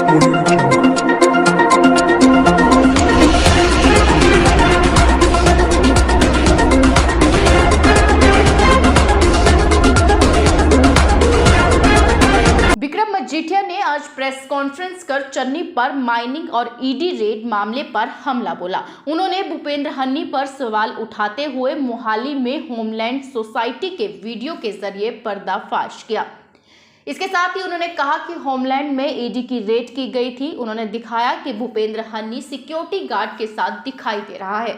विक्रम मजीठिया ने आज press conference कर चन्नी पर माइनिंग और ईडी रेड मामले पर हमला बोला। उन्होंने भूपेंद्र हन्नी पर सवाल उठाते हुए मोहाली में होमलैंड सोसाइटी के वीडियो के जरिए पर्दाफाश किया। इसके साथ ही उन्होंने कहा कि होमलैंड में ईडी की रेड की गई थी। उन्होंने दिखाया कि भूपेंद्र हन्नी सिक्योरिटी गार्ड के साथ दिखाई दे रहा है।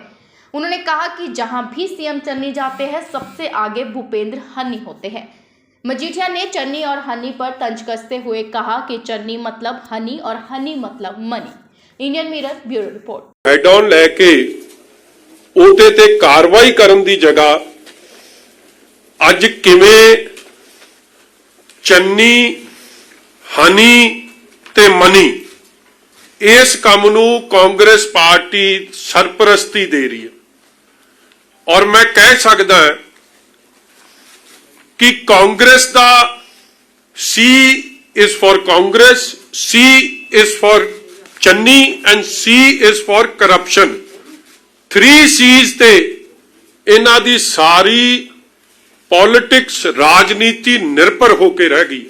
उन्होंने कहा कि जहां भी सीएम चन्नी जाते हैं सबसे आगे भूपेंद्र हन्नी होते हैं। मजीठिया ने चन्नी और हनी पर तंज कसते हुए कहा कि चन्नी मतलब हनी और हनी मतलब money. Indian mirror bureau report. Head on लेके ਉਹਦੇ ਤੇ ਕਾਰਵਾਈ ਕਰਨ ਦੀ ਜਗ੍ਹਾ ਅੱਜ ਕਿਵੇਂ ਚੰਨੀ ਹਨੀ ਤੇ ਮਨੀ ਇਸ ਕੰਮ ਨੂੰ ਕਾਂਗਰਸ ਪਾਰਟੀ ਸਰਪ੍ਰਸਤੀ ਦੇ ਰਹੀ ਹੈ ਔਰ ਮੈਂ ਕਹਿ ਸਕਦਾ कि कांग्रेस का C is for Congress, C is for Channi and C is for corruption। 3 C's ते इन्हां दी सारी पॉलिटिक्स राजनीति निर्भर होके रह गई।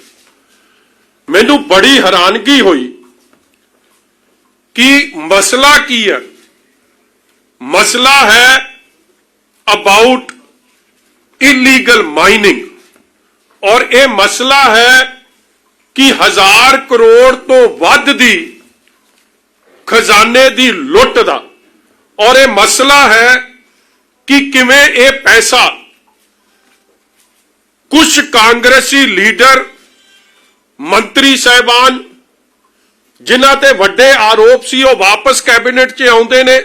मैनू बड़ी हैरानगी हुई कि मसला की है। मसला है अबाउट इलीगल माइनिंग और यह मसला है कि 1000 करोड़ तो वध दी खजाने दी लुट दा और यह मसला है कि किवें यह पैसा कुछ कांग्रेसी लीडर मंत्री साहबान जिन्हां ते वड्डे आरोप सी वो वापस कैबिनेट च आउंदे ने।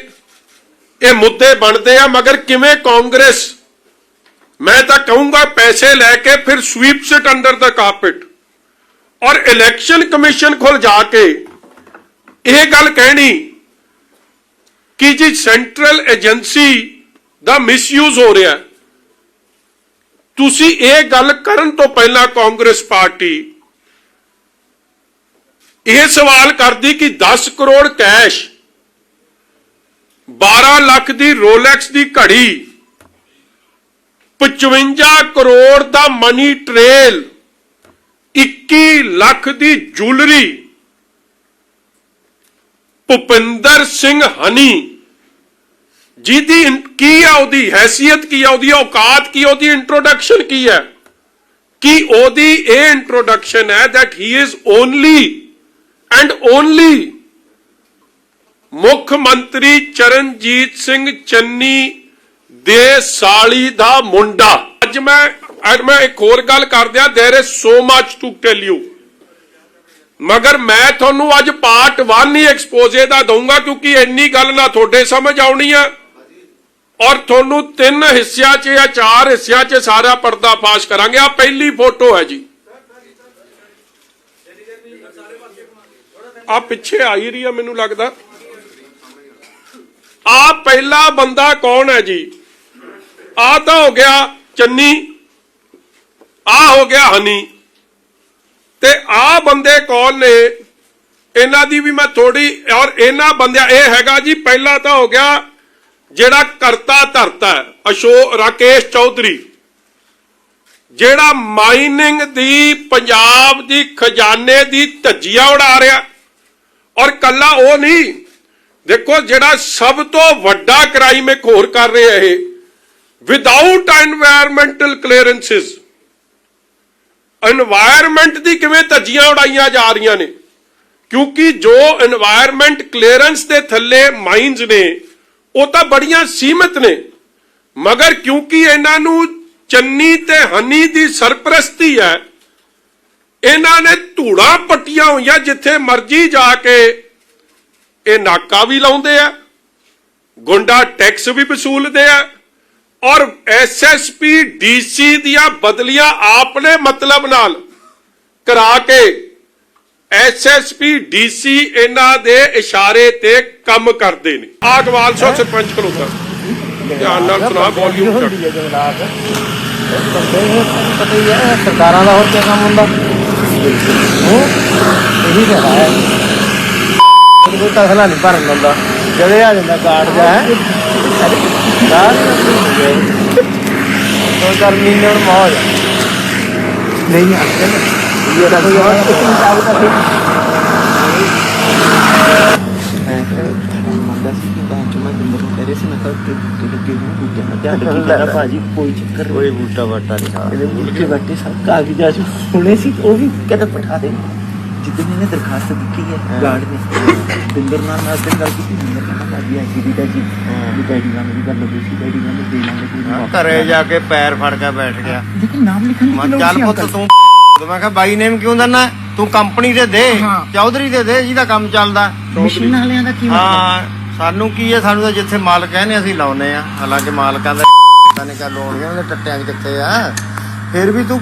यह मुद्दे बनते हैं मगर किवें कांग्रेस मैं तो कहूंगा पैसे लेके फिर sweeps it under the carpet और इलेक्शन कमीशन खोल जाके यह गल कहनी कि जी सेंट्रल एजेंसी दा मिसयूज हो रहा है। तुसी ये गल करन तो पहला कांग्रेस पार्टी यह सवाल करती कि 10 करोड़ कैश 12 लाख दी रोलैक्स दी घड़ी 55 करोड़ दा मनी ट्रेल 21 लाख दी ज्वेलरी भूपिंदर सिंह हनी जिहदी की है ओदी हैसियत की है ओदी औकात की ओदी इंट्रोडक्शन की है कि ओदी ये इंट्रोडक्शन है that he is only and only मुख्यमंत्री चरणजीत सिंह चन्नी दे साली दा मुंडा। अज मैं एक होर गल कर दिया there is so much to tell you मगर मैं थोनू अज पार्ट 1 ही एक्सपोजे दा दूंगा क्योंकि इन्नी गल ना थोड़े समझ आउणी है और थोनू 3 हिस्सियां च या 4 हिस्सियां च सारा पर्दाफाश करांगे। आ पहली फोटो है जी आ पिछे आई रही है मैनू लगदा आ पहला बंदा कौन है जी। आ तो हो गया चन्नी आ हो गया हनी ते आ बंदे कौन ने इन्हां दी भी मैं थोड़ी और इन्हां बंदियां ये हैगा जी। पहला तो हो गया जेड़ा करता धरता है अशोक राकेश चौधरी जेड़ा माइनिंग दी पंजाब दी खजाने दी धज्जियां उड़ा रहा और कला वो नहीं देखो जेड़ा सब तो वड्डा क्राइम एक होर कर रहे हैं विदाउट एनवायरमेंटल क्लीयरेंसिस एनवायरमेंट दी किवें धज्जियां उड़ाइयां जा रही ने क्योंकि जो एनवायरमेंट क्लीयरेंस दे थल्ले माइन्स ने वो तो बड़ियां सीमित ने मगर क्योंकि इन्हां नूं चन्नी ते हनी दी सरपरस्ती है इन्हां ने धूड़ा पट्टियां होईयां जिथे मर्जी जाके ये नाका भी लाउंदे आ गुंडा टैक्स भी वसूलते हैं और SSP DC दिया बदलियां आपने मतलब नाल करा के SSP DC इन्हां दे इशारे ते कम करते ने। आगवाल सो सरपंच खलोता ध्यान नाल सुना वॉल्यूम सरकारां दा होर क्या काम हुंदा यही कह रहा है ਕੋਈ ਤਸਲਾ ਨਹੀਂ ਭਰਨ ਦਿੰਦਾ ਜਦੇ ਆ ਜਾਂਦਾ ਕਾਰਡ ਜਾ ਹੈ ਗਰਮੀ ਨੇ ਹੁਣ ਮੌਜ ਨਹੀਂ ਆਖਦੇ ਇਹ ਤਾਂ ਕੋਈ ਹੋਰ ਕੁਝ ਨਹੀਂ ਚਾਹਦਾ ਭਾਜੀ ਕੋਈ ਚੱਕਰ ਕੋਈ ਬੂਟਾ ਬਾਟਾ ਨਹੀਂ ਖਾ ਇਹਦੇ ਬੂਟੇ ਬਾਟੇ ਸਭ ਕਾਗਜ਼ਾਂ ਹੋਣੇ ਸੀ ਉਹ ਵੀ ਕਹਿੰਦਾ ਪਠਾ ਦੇ ਜਿੱਦਣ ਇਹਨੇ ਦਰਖਾਸਤ ਦਿੱਤੀ ਹੈ ਗਾਰਡ ਨੇ ਬਿੰਦਰ ਨਾਲ ਤੇ ਗੱਲ ਕੀਤੀ ਬਿੰਦਰ ਕਹਿੰਦਾ ਭਾਜੀ ਐਸੀ ਦੀ ਤਾਂ ਜੀ ਵੀ ਡੈਡੀ ਨਾਲ ਮੇਰੀ ਗੱਲ ਹੋਈ ਸੀ ਡੈਡੀ ਨਾਲ ਦੇ ਲਾਂਗੇ ਘਰੇ ਜਾ ਕੇ ਪੈਰ ਫੜ ਕੇ ਬੈਠ ਗਿਆ ਲੇਕਿਨ ਨਾਮ ਲਿਖਣ ਦੀ ਚੱਲ ਪੁੱਤ ਤੂੰ ਮੈਂ ਕਿਹਾ ਬਾਈ ਨੇਮ ਕਿਉਂ ਦਿੰਦਾ ਤੂੰ ਕੰਪਨੀ ਦੇ ਦੇ ਚੌਧਰੀ ਦੇ ਦੇ ਜਿਹਦਾ ਕੰਮ ਚੱਲਦਾ ਮਸ਼ੀਨ ਵਾਲਿਆਂ ਦਾ ਕੀ ਮਤਲਬ ਸਾਨੂੰ ਕੀ ਹੈ ਸਾਨੂੰ ਤਾਂ ਜਿੱਥੇ ਮਾਲਕ ਕਹਿੰਦੇ ਅਸੀਂ ਲਾਉਨੇ ਆ ਹਾਲਾਂਕਿ ਮਾਲਕਾਂ ਦਾ ਪਤਾ ਨਹੀਂ ਕਾ ਲਾਉਣਗੇ ਉਹਦੇ ਟੱਟਿਆਂ ਕਿੱਥੇ ਆ ਫਿਰ ਵੀ ਤੂੰ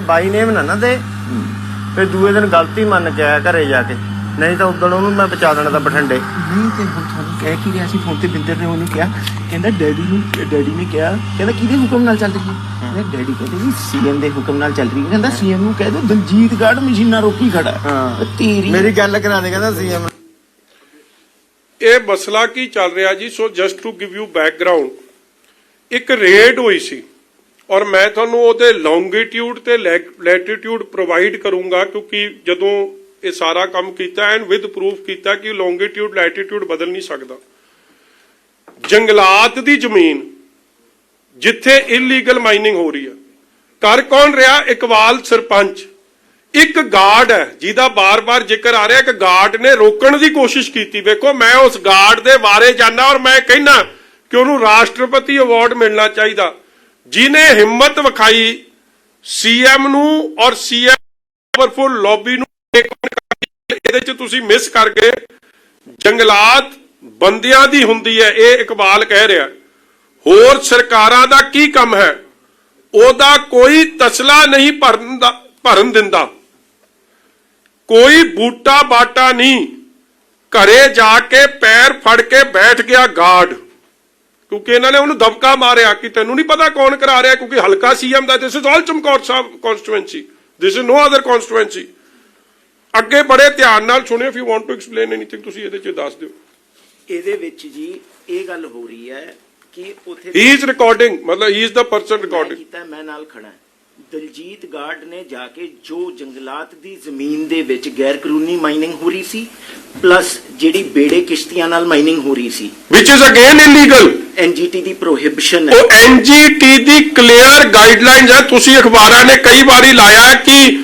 ਬਾਈ ਨੇਮ ਨਾ ਦੇ ਫਿਰ ਦੂਏ ਦਿਨ ਗਲਤੀ ਮੰਨ ਕੇ ਆਇਆ ਘਰੇ ਜਾ ਕੇ ਨਹੀਂ ਤਾਂ ਉਦੋਂ ਉਹਨੂੰ ਮੈਂ ਬਚਾ ਦੇਣਾ ਤਾਂ ਬਠਿੰਡੇ ਨਹੀਂ ਤੇ ਹੁਣ ਤੁਹਾਨੂੰ ਕਹਿ ਕੀ ਰਿਹਾ ਸੀ ਫੋਨ ਤੇ ਬਿੰਦਰ ਨੇ ਉਹਨੂੰ ਕਿਹਾ ਕਹਿੰਦਾ ਡੈਡੀ ਨੇ ਕਿਹਾ ਕਹਿੰਦਾ ਕਿਹਦੇ ਹੁਕਮ ਨਾਲ ਚੱਲ ਰਹੀ ਹੈ ਡੈਡੀ ਕਹਿੰਦੇ ਵੀ ਸੀਐਮ ਦੇ ਹੁਕਮ ਨਾਲ ਚੱਲ ਰਹੀ ਹੈ ਕਹਿੰਦਾ ਸੀਐਮ ਨੂੰ ਕਹਿ ਦੋ ਦਲਜੀਤ ਗਾਰਡ ਮਸ਼ੀਨਾਂ ਰੋਕੀ ਖੜਾ ਤੇਰੀ ਮੇਰੀ ਗੱਲ ਕਰਾ ਦੇ ਕਹਿੰਦਾ ਸੀਐਮ ਇਹ ਮਸਲਾ ਕੀ ਚੱਲ ਰਿਹਾ ਜੀ so just to give you background ਇੱਕ ਰੇਡ ਹੋਈ ਸੀ ਔਰ ਮੈਂ ਤੁਹਾਨੂੰ ਉਹਦੇ ਲੌਂਗੀਟਿਊਡ ਤੇ ਲੈਟੀਟਿਊਡ ਪ੍ਰੋਵਾਈਡ ਕਰੂੰਗਾ ਕਿਉਂਕਿ ਜਦੋਂ ਇਹ ਸਾਰਾ ਕੰਮ ਕੀਤਾ ਐਂਡ ਵਿਦ ਪ੍ਰੂਫ ਕੀਤਾ ਕਿ ਲੌਂਗੀਟਿਊਡ ਲੈਟੀਟਿਊਡ ਬਦਲ ਨਹੀਂ ਸਕਦਾ ਜੰਗਲਾਤ ਦੀ ਜ਼ਮੀਨ ਜਿੱਥੇ ਇਲੀਗਲ ਮਾਈਨਿੰਗ ਹੋ ਰਹੀ ਹੈ ਕਰ ਕੌਣ ਰਿਹਾ ਇਕਬਾਲ ਸਰਪੰਚ ਇੱਕ ਗਾਰਡ ਹੈ ਜਿਹਦਾ ਬਾਰ-ਬਾਰ ਜ਼ਿਕਰ ਆ ਰਿਹਾ ਕਿ ਗਾਰਡ ਨੇ ਰੋਕਣ ਦੀ ਕੋਸ਼ਿਸ਼ ਕੀਤੀ ਵੇਖੋ ਮੈਂ ਉਸ ਗਾਰਡ ਦੇ ਬਾਰੇ ਜਾਣਦਾ ਔਰ ਮੈਂ ਕਹਿਣਾ ਕਿ ਉਹਨੂੰ ਰਾਸ਼ਟਰਪਤੀ ਅਵਾਰਡ ਮਿਲਣਾ ਚਾਹੀਦਾ ਜਿਹਨੇ ਹਿੰਮਤ ਵਿਖਾਈ ਸੀਐਮ ਨੂੰ ਔਰ ਸੀਐਮ ਪਾਵਰਫੁਲ ਲੌਬੀ ਨੂੰ ਇਹਦੇ ਚ ਤੁਸੀਂ ਮਿਸ ਕਰ ਗਏ ਜੰਗਲਾਤ ਬੰਦਿਆਂ ਦੀ ਹੁੰਦੀ ਹੈ ਇਹ ਇਕਬਾਲ ਕਹਿ ਰਿਹਾ ਹੋਰ ਸਰਕਾਰਾਂ ਦਾ ਕੀ ਕੰਮ ਹੈ ਉਹਦਾ ਕੋਈ ਤਸਲਾ ਨਹੀਂ ਭਰਨ ਦਿੰਦਾ ਕੋਈ ਬੂਟਾ ਬਾਟਾ ਨਹੀਂ ਘਰੇ ਜਾ ਕੇ ਪੈਰ ਫੜ ਕੇ ਬੈਠ ਗਿਆ ਗਾਰਡ ਕਿਉਂਕਿ ਇਹਨਾਂ ਨੇ ਉਹਨੂੰ ਦਬਕਾ ਮਾਰਿਆ ਕਿ ਤੈਨੂੰ ਨਹੀਂ ਪਤਾ ਕੌਣ ਕਰਾ ਰਿਹਾ ਕਿਉਂਕਿ ਹਲਕਾ ਸੀਐਮ ਦਾ this is all Chamkaur Sahib constituency this is no other constituency ਅੱਗੇ ਬੜੇ ਧਿਆਨ ਨਾਲ ਸੁਣਿਓ if you want to explain anything ਤੁਸੀਂ ਇਹਦੇ ਚ ਦੱਸ ਦਿਓ ਇਹਦੇ ਵਿੱਚ ਜੀ ਇਹ ਗੱਲ ਹੋ ਰਹੀ ਹੈ ਕਿ ਉਥੇ ਹੀ ਇਜ਼ ਰਿਕਾਰਡਿੰਗ ਮਤਲਬ ਹੀ ਇਜ਼ ਦਾ ਪਰਸਨ ਰਿਕਾਰਡਿੰਗ ਕੀਤਾ ਮੈਂ ਨਾਲ ਖੜਾ ਦਲਜੀਤ ਗਾਰਡ ਨੇ ਜਾ ਕੇ ਜੋ ਜੰਗਲਾਤ ਦੀ ਜ਼ਮੀਨ ਦੇ ਵਿੱਚ ਗੈਰ ਕਾਨੂੰਨੀ ਮਾਈਨਿੰਗ ਹੋ ਰਹੀ ਸੀ ਪਲੱਸ ਜਿਹੜੀ ਬੇੜੇ ਕਿਸ਼ਤੀਆਂ ਨਾਲ ਮਾਈਨਿੰਗ ਹੋ ਰਹੀ ਸੀ which is again illegal NGT ਦੀ ਪ੍ਰੋਹਿਬਿਸ਼ਨ ਹੈ ਉਹ ਐਨਜੀਟੀ ਦੀ ਕਲੀਅਰ ਗਾਈਡਲਾਈਨਸ ਹੈ ਤੁਸੀਂ ਅਖਬਾਰਾਂ ਨੇ ਕਈ ਵਾਰੀ ਲਾਇਆ ਕਿ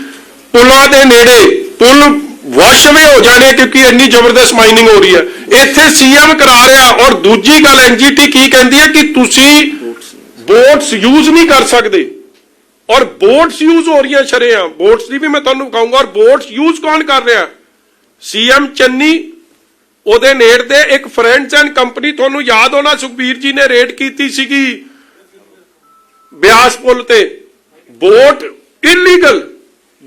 ਪੁਲਾਂ ਦੇ ਨੇੜੇ ਪੁਲ ਵਾਸ਼ਵੇ ਹੋ ਜਾਣੇ ਕਿਉਂਕਿ ਇੰਨੀ ਜ਼ਬਰਦਸਤ ਮਾਈਨਿੰਗ ਹੋ ਰਹੀ ਹੈ ਇੱਥੇ ਸੀਐਮ ਕਰਾ ਰਿਹਾ ਔਰ ਦੂਜੀ ਗੱਲ ਐਨਜੀਟੀ ਕੀ ਕਹਿੰਦੀ ਹੈ ਕਿ ਤੁਸੀਂ ਬੋਟਸ ਯੂਜ਼ ਨਹੀਂ ਕਰ ਸਕਦੇ ਔਰ ਬੋਟਸ ਯੂਜ਼ ਹੋ ਰਹੀਆਂ ਸ਼ਰੇਆਮ ਬੋਟਸ ਦੀ ਵੀ ਮੈਂ ਤੁਹਾਨੂੰ ਕਹੂੰਗਾ ਔਰ ਬੋਟਸ ਯੂਜ਼ ਕੌਣ ਕਰ ਰਿਹਾ ਸੀਐਮ ਚੰਨੀ ਉਹਦੇ ਨੇੜੇ ਇੱਕ ਫਰੈਂਡਸ ਐਂਡ ਕੰਪਨੀ ਤੁਹਾਨੂੰ ਯਾਦ ਹੋਣਾ ਸੁਖਬੀਰ ਜੀ ਨੇ ਰੇਡ ਕੀਤੀ ਸੀਗੀ ਬਿਆਸ ਪੁਲ ਤੇ ਬੋਟ ਇਲੀਗਲ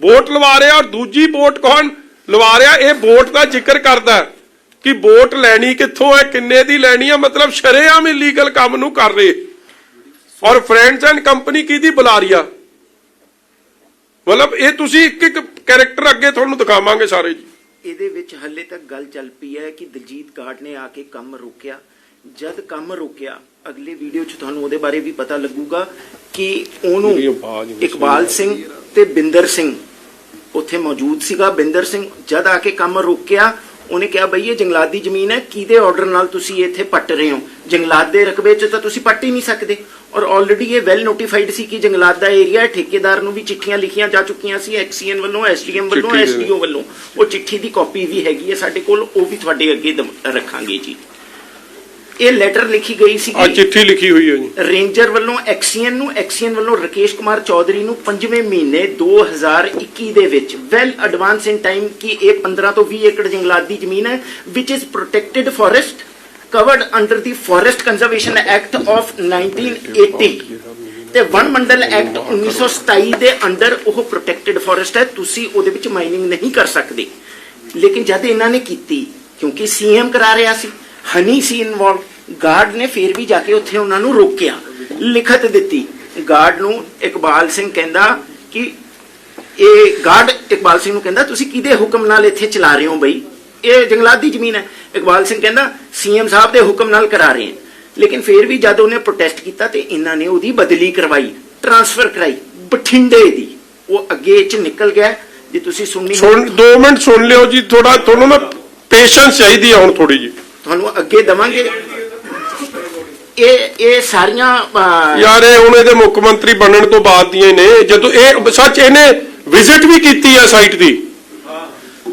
ਬੋਟ ਲਵਾ ਰਿਹਾ ਔਰ ਦੂਜੀ ਬੋਟ ਕੌਣ ਲਵਾ ਰਿਹਾ ਇਹ ਬੋਟ ਦਾ ਜ਼ਿਕਰ ਕਰਦਾ ਕਿ ਬੋਟ ਲੈਣੀ ਕਿੱਥੋਂ ਹੈ ਕਿੰਨੇ ਦੀ ਲੈਣੀ ਹੈ ਮਤਲਬ ਸ਼ਰੇਆਮ ਇਲੀਗਲ ਕੰਮ ਨੂੰ ਕਰ ਰਹੇ ਔਰ ਫਰੈਂਡਸ ਐਂਡ ਕੰਪਨੀ ਕਿਹਦੀ ਬੁਲਾ ਰਹੀ ਆ ਮਤਲਬ ਇਹ ਤੁਸੀਂ ਇੱਕ ਇੱਕ ਕੈਰੈਕਟਰ ਅੱਗੇ ਤੁਹਾਨੂੰ ਦਿਖਾਵਾਂਗੇ ਸਾਰੇ ਜੀ ਇਹਦੇ ਵਿੱਚ ਹੱਲੇ ਤੱਕ ਗੱਲ ਚੱਲ ਪਈ ਹੈ ਕਿ ਦਲਜੀਤ ਗਾਰਡ ਨੇ ਆ ਕੇ ਕੰਮ ਰੋਕਿਆ ਜਦ ਕੰਮ ਰੋਕਿਆ ਅਗਲੇ ਵੀਡੀਓ 'ਚ ਤੁਹਾਨੂੰ ਉਹਦੇ ਬਾਰੇ ਵੀ ਪਤਾ ਲੱਗੂਗਾ ਕਿ ਉਹਨੂੰ ਇਕਬਾਲ ਸਿੰਘ ਤੇ ਬਿੰਦਰ ਸਿੰਘ ਉੱਥੇ ਮੌਜੂਦ ਸੀਗਾ ਬਿੰਦਰ ਸਿੰਘ ਜਦ ਆ ਕੇ ਕੰਮ ਰੋਕਿਆ ਉਹਨੇ ਕਿਹਾ ਬਈ ਇਹ ਜੰਗਲਾਤ ਦੀ ਜ਼ਮੀਨ ਹੈ ਕਿਹਦੇ ਆਰਡਰ ਨਾਲ ਤੁਸੀਂ ਇੱਥੇ ਪੱਟ ਰਹੇ ਹੋ ਜੰਗਲਾਤ ਦੇ ਰਕਬੇ 'ਚ ਤਾਂ ਤੁਸੀਂ ਪੱਟ ਹੀ ਨਹੀਂ ਸਕਦੇ ਔਰ ਆਲਰੇਡੀ ਇਹ ਵੈਲ ਨੋਟੀਫਾਈਡ ਸੀ ਕਿ ਜੰਗਲਾਤ ਦਾ ਏਰੀਆ ਠੇਕੇਦਾਰ ਨੂੰ ਵੀ ਚਿੱਠੀਆਂ ਲਿਖੀਆਂ ਜਾ ਚੁੱਕੀਆਂ ਸੀ ਐਕਸੀਐਨ ਵੱਲੋਂ ਐਸਡੀਐਮ ਵੱਲੋਂ ਐਸਡੀਓ ਵੱਲੋਂ ਉਹ ਚਿੱਠੀ ਦੀ ਕਾਪੀ ਵੀ ਹੈਗੀ ਹੈ ਸਾਡੇ ਕੋਲ ਉਹ ਵੀ ਤੁਹਾਡੇ ਅੱਗੇ ਰੱਖਾਂਗੇ ਜੀ ਇਹ ਲੈਟਰ ਲਿਖੀ ਗਈ ਸੀ ਆ ਚਿੱਠੀ ਲਿਖੀ ਹੋਈ ਹੈ ਜੀ ਰੇਂਜਰ ਵੱਲੋਂ ਐਕਸੀਐਨ ਵੱਲੋਂ ਰਕੇਸ਼ ਕੁਮਾਰ ਚੌਧਰੀ ਨੂੰ 5ਵੇਂ ਮਹੀਨੇ 2021 ਦੇ ਵਿੱਚ ਵੈਲ ਐਡਵਾਂਸ ਇਨ ਟਾਈਮ ਕਿ ਇਹ 15 ਤੋਂ 20 ਏਕੜ ਜੰਗਲਾਤ ਦੀ ਜ਼ਮੀਨ ਹੈ ਵਿਚ is protected forest covered under the Forest Conservation Act of 1980 ਤੇ ਵਨ ਮੰਡਲ ਐਕਟ 1927 ਦੇ ਅੰਡਰ ਉਹ ਪ੍ਰੋਟੈਕਟਿਡ ਫੋਰੈਸਟ ਹੈ ਤੁਸੀਂ ਉਹਦੇ ਵਿੱਚ ਮਾਈਨਿੰਗ ਨਹੀਂ ਕਰ ਸਕਦੇ ਲੇਕਿਨ ਜਦ ਇਹਨਾਂ ਨੇ ਕੀਤੀ ਕਿਉਂਕਿ ਸੀਐਮ ਕਰਾ ਰਿਹਾ ਸੀ ਹਨੀ ਸੀ ਇਨਵੋਲਵ ਗਾਰਡ ਨੇ ਫੇਰ ਵੀ ਜਾ ਕੇ ਉੱਥੇ ਉਹਨਾਂ ਨੂੰ ਰੋਕਿਆ ਲਿਖਤ ਦਿੱਤੀ ਗਾਰਡ ਨੂੰ ਇਕਬਾਲ ਸਿੰਘ ਕਹਿੰਦਾ ਕਿ ਇਹ ਗਾਰਡ ਇਕਬਾਲ ਸਿੰਘ ਨੂੰ ਕਹਿੰਦਾ ਤੁਸੀਂ ਕਿਹਦੇ ਹੁਕਮ ਨਾਲ ਇੱਥੇ ਚਲਾ ਰਹੇ ਹੋ ਬਈ ਇਹ ਜੰਗਲਾਤ ਦੀ ਜ਼ਮੀਨ ਹੈ। ਇਕਬਾਲ ਸਿੰਘ ਕਹਿੰਦਾ ਸੀਐਮ ਸਾਹਿਬ ਦੇ ਹੁਕਮ ਨਾਲ ਕਰਾ ਰਹੇ ਹਾਂ। ਲੇਕਿਨ ਫਿਰ ਵੀ ਜਦ ਉਹਨੇ ਪ੍ਰੋਟੈਸਟ ਕੀਤਾ ਤੇ ਇਹਨਾਂ ਨੇ ਉਹਦੀ ਬਦਲੀ ਕਰਵਾਈ, ਟ੍ਰਾਂਸਫਰ ਕਰਾਈ ਬਠਿੰਡੇ ਦੀ। ਉਹ ਅੱਗੇ ਚ ਨਿਕਲ ਗਿਆ। ਜੇ ਤੁਸੀਂ ਸੁਣਨੀ ਸੁਣ 2 ਮਿੰਟ ਸੁਣ ਲਿਓ ਜੀ, ਥੋੜਾ ਤੁਹਾਨੂੰ ਨਾ ਪੇਸ਼ੈਂਸ ਚਾਹੀਦੀ ਹੈ ਹੁਣ ਥੋੜੀ ਜੀ। ਤੁਹਾਨੂੰ ਅੱਗੇ ਦਵਾਂਗੇ। ਇਹ ਸਾਰੀਆਂ ਯਾਰ ਇਹ ਹੁਣ ਇਹਦੇ ਮੁੱਖ ਮੰਤਰੀ ਬਣਨ ਤੋਂ ਬਾਅਦ ਦੀਆਂ ਨੇ, ਜਦੋਂ ਇਹ ਸੱਚ ਇਹਨੇ ਵਿਜ਼ਿਟ ਵੀ ਕੀਤੀ ਹੈ ਸਾਈਟ ਦੀ,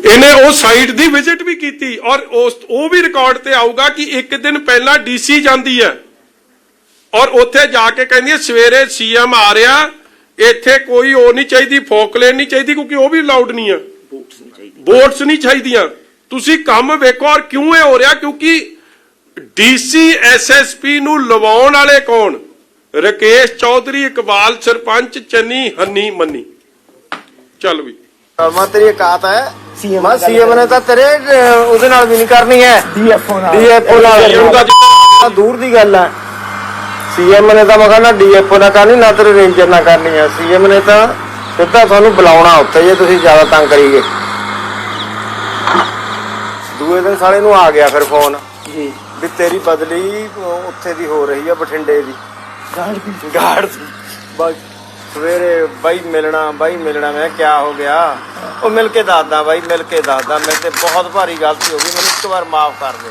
ਇਹਨੇ ਉਹ ਸਾਈਟ ਦੀ ਵਿਜ਼ਿਟ ਵੀ ਕੀਤੀ ਔਰ ਉਹ ਵੀ ਰਿਕਾਰਡ ਤੇ ਆਊਗਾ ਕਿ ਇੱਕ ਦਿਨ ਪਹਿਲਾਂ ਡੀਸੀ ਜਾਂਦੀ ਹੈ ਔਰ ਉੱਥੇ ਜਾ ਕੇ ਕਹਿੰਦੀ ਹੈ ਸਵੇਰੇ ਸੀਐਮ ਆ ਰਿਹਾ, ਇੱਥੇ ਕੋਈ ਉਹ ਨਹੀਂ ਚਾਹੀਦੀ, ਫੋਕਲੇਨ ਨਹੀਂ ਚਾਹੀਦੀ, ਕਿਉਂਕਿ ਉਹ ਵੀ ਅਲਾਉਡ ਨਹੀਂ ਆ, ਵੋਟਸ ਨਹੀਂ ਚਾਹੀਦੀਆਂ। ਤੁਸੀਂ ਕੰਮ ਵੇਖੋ ਔਰ ਕਿਉਂ ਇਹ ਹੋ ਰਿਹਾ, ਕਿਉਂਕਿ ਡੀਸੀ ਐਸਐਸਪੀ ਨੂੰ ਲਵਾਉਣ ਵਾਲੇ ਕੌਣ? ਰਕੇਸ਼ ਚੌਧਰੀ, ਇਕਬਾਲ ਸਰਪੰਚ, ਚੰਨੀ, ਹੰਨੀ, ਮੰਨੀ। ਚੱਲ ਵੀ ਮੈਂ ਤੇਰੀ ਔਕਾਤ ਹੈ ਸੀਐਮ ਨੇ ਤਾਂ ਤੇਰੇ ਉਹਦੇ ਨਾਲ ਵੀ ਨਹੀਂ ਕਰਨੀ ਹੈ, ਡੀਐਫਓ ਨਾਲ ਦੂਰ ਦੀ ਗੱਲ ਹੈ। ਸੀਐਮ ਨੇ ਤਾਂ ਮੈਂ ਕਹਿੰਦਾ ਡੀਐਫਓ ਨਾਲ ਕਰਨੀ, ਨਾ ਤੇਰੇ ਰੇਂਜਰ ਨਾਲ ਕਰਨੀ ਹੈ। ਸੀਐਮ ਨੇ ਤਾਂ ਸਿੱਧਾ ਤੁਹਾਨੂੰ ਬੁਲਾਉਣਾ ਉੱਥੇ ਜੇ ਤੁਸੀਂ ਜ਼ਿਆਦਾ ਤੰਗ ਕਰੀਏ। ਦੂਏ ਦਿਨ ਸਾਲੇ ਨੂੰ ਆ ਗਿਆ ਫਿਰ ਫੋਨ ਜੀ ਵੀ ਤੇਰੀ ਬਦਲੀ ਉੱਥੇ ਦੀ ਹੋ ਰਹੀ ਹੈ, ਬਠਿੰਡੇ ਦੀ ਗਾਰਡ ਬਸ। ਸਵੇਰੇ ਬਾਈ ਮਿਲਣਾ ਮੈਂ ਕਿਹਾ ਹੋ ਗਿਆ? ਉਹ ਮਿਲ ਕੇ ਦੱਸਦਾ ਬਾਈ, ਮਿਲ ਕੇ ਦੱਸਦਾ, ਮੇਰੇ ਤੇ ਬਹੁਤ ਭਾਰੀ ਗਲਤੀ ਹੋ ਗਈ, ਮੈਨੂੰ ਇੱਕ ਵਾਰ ਮਾਫ ਕਰ ਦੇ।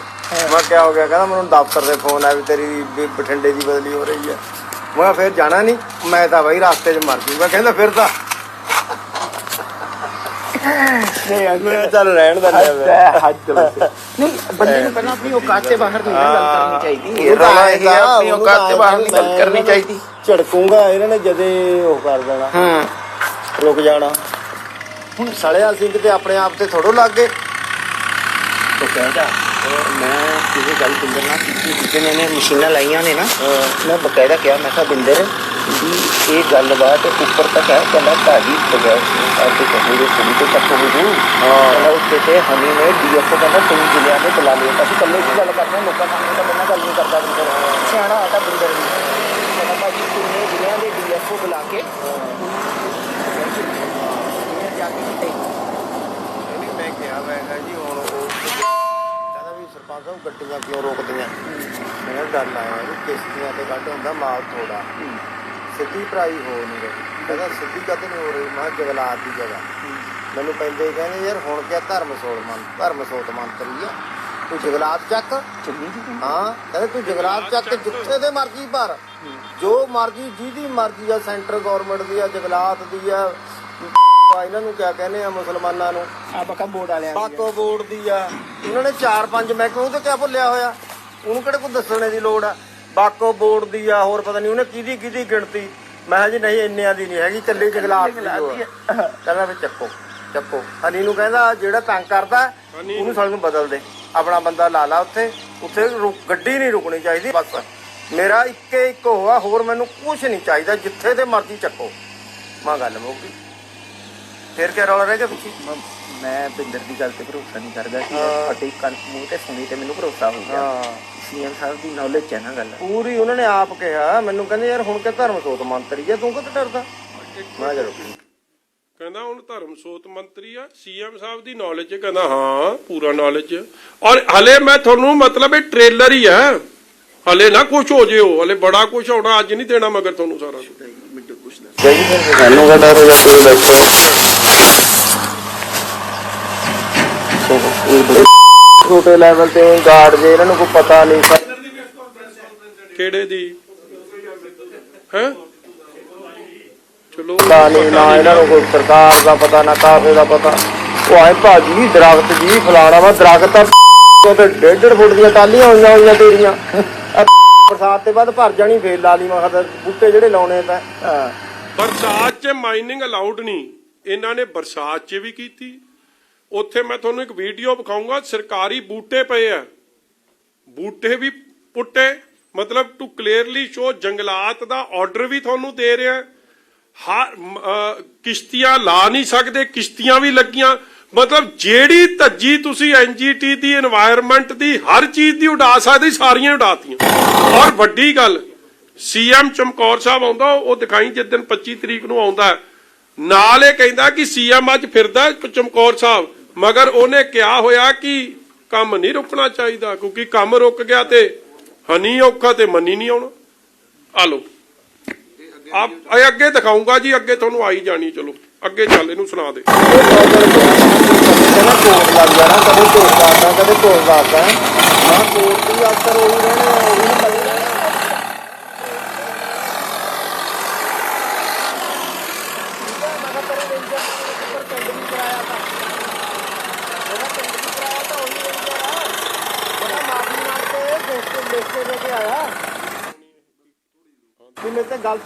ਮੈਂ ਕਿਹਾ ਹੋ ਗਿਆ? ਕਹਿੰਦਾ ਮੈਨੂੰ ਦਫ਼ਤਰ ਦੇ ਫੋਨ ਆਇਆ ਵੀ ਤੇਰੀ ਬਠਿੰਡੇ ਦੀ ਬਦਲੀ ਹੋ ਰਹੀ ਹੈ। ਮੈਂ ਫਿਰ ਜਾਣਾ ਨਹੀਂ, ਮੈਂ ਤਾਂ ਬਾਈ ਰਸਤੇ 'ਚ ਮਰ ਗਈ। ਮੈਂ ਕਹਿੰਦਾ ਫਿਰ ਤਾਂ ਨਹੀਂ ਚੱਲ ਰਹਿਣ ਦਾ ਨਹੀਂ, ਬੰਦੇ ਨੂੰ ਪਹਿਲਾਂ ਆਪਣੀ ਔਕਾਤ ਤੇ ਬਾਹਰ ਨਹੀਂ ਗੱਲ ਕਰਨੀ ਚਾਹੀਦੀ। ਆਪਣੀ ਔਕਾਤ ਤੇ ਬਾਹਰ ਨਹੀਂ ਗੱਲ ਕਰਨੀ ਚਾਹੀਦੀ। ਝੜਕੂਗਾ ਇਹਨਾਂ ਨੇ ਜਦੇ ਉਹ ਕਰ ਦੇਣਾ, ਰੁਕ ਜਾਣਾ। ਹੁਣ ਸਲਿਆ ਸਿੰਘ ਤੇ ਆਪਣੇ ਆਪ ਤੇ ਥੋੜੋ ਲੱਗ ਗਏ। तो कहता मैं किसी गल बिंदर ना जिसे मैंने मशीना लाइया ने ना, मैं बकायदा क्या मैं बिंदर भी ये गलबात ऊपर तक है। कहना भाजी बगैर आपके कहोगे तुम तो तक हो गए कहना उससे से हमी ने डीएफओ कहना तुम जिले में बुला लिया ताकि कल की गल करना लोगों सामने तो मैं गल नहीं करता। बिंदर सियाना आता बिंदर भी कहना भाजी तुमने जिले के डीएफओ बुला के जाके ਮੈਂ ਕਿਹਾ ਮੈਂ ਕਿਹਾ ਜੀ ਹੁਣ ਉਹ ਕਹਿੰਦਾ ਵੀ ਸਰਪੰਚ ਸਾਹਿਬ ਗੱਡੀਆਂ ਕਿਉਂ ਰੋਕਦੀਆਂ? ਮੈਂ ਗੱਲ ਆਇਆ ਵੀ ਕਿਸ਼ਤੀਆਂ ਤੇ ਕੱਢ ਹੁੰਦਾ ਮਾਲ ਥੋੜਾ, ਸਿੱਧੀ ਭਰਾਈ ਹੋ ਨਹੀਂ ਰਹੀ। ਕਹਿੰਦਾ ਸਿੱਧੀ ਕਦੇ ਨਹੀਂ ਹੋ ਰਹੀ। ਮੈਂ ਜਗਲਾਤ ਦੀ ਜਗ੍ਹਾ ਮੈਨੂੰ ਪੈਂਦੇ ਕਹਿੰਦੇ ਯਾਰ ਹੁਣ ਕਿਆ ਧਰਮਸੋਤ ਮੰਤਰੀ ਆ, ਤੂੰ ਜਗਲਾਤ ਚੱਕ। ਹਾਂ ਕਹਿੰਦੇ ਤੂੰ ਜਗਲਾਤ ਚੱਕ, ਜਿੱਥੇ ਦੇ ਮਰਜ਼ੀ ਭਰ, ਜੋ ਮਰਜ਼ੀ ਜਿਹਦੀ ਮਰਜ਼ੀ ਆ, ਸੈਂਟਰ ਗੌਰਮੈਂਟ ਦੀ ਆ, ਜਗਲਾਤ ਦੀ ਆ, ਇਹਨਾਂ ਨੂੰ ਕਿਆ ਕਹਿੰਦੇ ਆ ਮੁਸਲਮਾਨਾਂ ਨੂੰ बाका बोर्ड वाले ਬਾਕੋ ਬੋਰਡ ਦੀ ਆ। ਉਹਨਾਂ ਨੇ 4-5 ਮਹਿਕਮੇ, ਉਹ ਤੇ ਕਿਆ ਭੁੱਲਿਆ ਹੋਇਆ? ਉਹਨੂੰ ਕਿਹੜੇ ਕੋਈ ਦੱਸਣੇ ਦੀ ਲੋੜ ਆ? ਬਾਕੋ ਬੋਰਡ ਦੀ ਆ, ਹੋਰ ਪਤਾ ਨਹੀਂ ਉਹਨੇ ਕਿਹਦੀ ਗਿਣਤੀ। ਮੈਂ ਕਿਹਾ ਜੀ ਨਹੀਂ ਇੰਨਿਆਂ ਦੀ ਨਹੀਂ ਹੈਗੀ, ਚੱਲੀ ਜਗਲਾਤ ਦੀ। ਕਹਿੰਦਾ ਵੀ ਚੱਕੋ। ਹਨੀ ਨੂੰ ਕਹਿੰਦਾ ਜਿਹੜਾ ਤੰਗ ਕਰਦਾ ਉਹਨੂੰ ਸਾਲੇ ਨੂੰ ਬਦਲ ਦੇ, ਆਪਣਾ ਬੰਦਾ ਲਾ ਲਾ ਉੱਥੇ ਗੱਡੀ ਨਹੀਂ ਰੁਕਣੀ ਚਾਹੀਦੀ। ਬਸ ਮੇਰਾ ਇੱਕ ਹੋਆ, ਹੋਰ ਮੈਨੂੰ ਕੁਛ ਨਹੀਂ ਚਾਹੀਦਾ, ਜਿੱਥੇ ਤੇ ਮਰਜ਼ੀ ਚੱਕੋ। ਮੈਂ ਗੱਲ ਮੁੱਕ ਗਈ। ਫਿਰ ਕਿਆ ਰੌਲਾ ਰਹਿ ਗਿਆ ਪਿੱਛੇ? ਮੈਂ ਬਿੰਦਰ ਦੀ ਗੱਲ ਤੇ ਭਰੋਸਾ ਨਹੀਂ ਕਰਦਾ ਸੀ, ਅਤੇ ਕੱਲ ਮੂੰਹ ਤੇ ਸੁਣੀ ਤੇ ਮੈਨੂੰ ਭਰੋਸਾ ਹੋ ਗਿਆ। ਸੀਐਮ ਸਾਹਿਬ ਦੀ ਨੌਲੇਜ ਹੈ ਨਾ ਗੱਲ ਪੂਰੀ। ਉਹਨਾਂ ਨੇ ਆਪ ਕਿਹਾ ਮੈਨੂੰ, ਕਹਿੰਦੇ ਯਾਰ ਹੁਣ ਕਿ ਧਰਮਸੋਤ ਮੰਤਰੀ ਆ, ਤੂੰ ਕਿਉਂ ਡਰਦਾ? ਮੈਂ ਚਲੋ ਕਹਿੰਦਾ ਹੁਣ ਧਰਮਸੋਤ ਮੰਤਰੀ ਆ, ਸੀਐਮ ਸਾਹਿਬ ਦੀ ਨੌਲੇਜ ਹੈ। ਕਹਿੰਦਾ ਹਾਂ ਪੂਰਾ ਨੌਲੇਜ। ਔਰ ਹਲੇ ਮੈਂ ਤੁਹਾਨੂੰ ਮਤਲਬ ਇਹ ਟ੍ਰੇਲਰ ਹੀ ਹੈ, ਹਲੇ ਨਾ ਕੁਛ ਹੋ ਜੇ, ਹਲੇ ਬੜਾ ਕੁਛ ਹੋਣਾ। ਅੱਜ ਨਹੀਂ ਦੇਣਾ ਮਗਰ ਤੁਹਾਨੂੰ ਸਾਰਾ ਸਾਨੂੰ ਕਹਿੰਦਾ ਤੁਸੀਂ ਬੈਠੋ ਛੋਟੇ ਲੈਵਲ ਤੇ ਗਾਰਡ ਜੇ, ਇਹਨਾਂ ਨੂੰ ਕੋਈ ਪਤਾ ਨਹੀਂ। ਕਿਹੜੇ ਦੀ ਹੈ? ਚਲੋ ਨਾ ਇਹਨਾਂ ਨੂੰ ਕੋਈ ਸਰਕਾਰ ਦਾ ਪਤਾ, ਨਾ ਕਾਫੇ ਦਾ ਪਤਾ। ਉਹ ਆਏ ਭਾਜੀ ਦਰਖਤ ਜੀ ਫਲਾਣਾ ਵਾ ਦਰਖਤ ਤਾਂ ਤੇ 1.5 ਫੁੱਟ ਦੀਆਂ ਟਾਲੀਆਂ ਹੋਈਆਂ ਤੇਰੀਆਂ। ਬਰਸਾਤ ਤੇ ਬਾਅਦ ਭਰ ਜਾਣੀ ਫੇਰ ਲਾ ਲਈ। ਮੈਂ ਕਿਹਾ ਬੂਟੇ ਜਿਹੜੇ ਲਾਉਣੇ ਤਾਂ ਬਰਸਾਤ 'ਚ ਮਾਈਨਿੰਗ ਅਲਾਉਡ ਨਹੀਂ, ਇਹਨਾਂ ਨੇ ਬਰਸਾਤ 'ਚ ਵੀ ਕੀਤੀ। ਉੱਥੇ ਮੈਂ ਤੁਹਾਨੂੰ ਇੱਕ ਵੀਡੀਓ ਵਿਖਾਊਂਗਾ, ਸਰਕਾਰੀ ਬੂਟੇ ਪਏ ਆ, ਬੂਟੇ ਵੀ ਪੁੱਟੇ। ਮਤਲਬ ਟੂ ਕਲੀਅਰਲੀ ਸ਼ੋ ਜੰਗਲਾਤ ਦਾ ਆਰਡਰ ਵੀ ਤੁਹਾਨੂੰ ਦੇ ਰਿਹਾ। ਕਿਸ਼ਤੀਆਂ ਲਾ ਨਹੀਂ ਸਕਦੇ, ਕਿਸ਼ਤੀਆਂ ਵੀ ਲੱਗੀਆਂ। ਮਤਲਬ ਜਿਹੜੀ ਧੱਜੀ ਤੁਸੀਂ ਐਨਜੀਟੀ ਦੀ, এনवायरमेंट ਦੀ, ਹਰ ਚੀਜ਼ ਦੀ ਉਡਾ ਸਕਦੇ, ਸਾਰੀਆਂ ਉਡਾਤੀਆਂ। ਔਰ ਵੱਡੀ ਗੱਲ, ਸੀਐਮ ਚਮਕੌਰ ਸਾਹਿਬ ਆਉਂਦਾ, ਉਹ ਦਿਖਾਈ ਜਿਸ ਦਿਨ 25 ਤਰੀਕ ਨੂੰ ਆਉਂਦਾ, ਨਾਲ ਇਹ ਕਹਿੰਦਾ ਕਿ ਸੀਐਮ ਅੱਜ ਫਿਰਦਾ ਚਮਕੌਰ ਸਾਹਿਬ ਮਗਰ ਉਹਨੇ ਕਿਹਾ ਹੋਇਆ ਕਿ ਕੰਮ ਨਹੀਂ ਰੁਕਣਾ ਚਾਹੀਦਾ, ਕਿਉਂਕਿ ਕੰਮ ਰੁਕ ਗਿਆ ਤੇ ਹਨੀ ਔਖਾ ਤੇ ਮੰਨੀ ਨਹੀਂ ਆਉਣਾ। ਆ ਲੋ ਆਪ ਅੱਗੇ ਦਿਖਾਉਂਗਾ ਜੀ, ਅੱਗੇ ਤੁਹਾਨੂੰ ਆਈ ਜਾਣੀ। ਚਲੋ ਅੱਗੇ ਚੱਲ, ਇਹਨੂੰ ਸੁਣਾ ਦੇ। ਕਦੇ ਕੋਟ ਲੱਗ ਜਾਣਾ, ਕਦੇ ਕੋਟ ਕਰਦਾ, ਕਦੇ ਕੋਟ ਕਰਦਾ। ਮੈਂ ਕੋਟ ਦੀ ਅਸਰ ਉਹੀ ਰਹਿਣੇ, ਉਹੀ ਨਾ ਬਦਲ ਰਹਿਣਾ। ਵੀ ਮੇਰੇ ਤੇ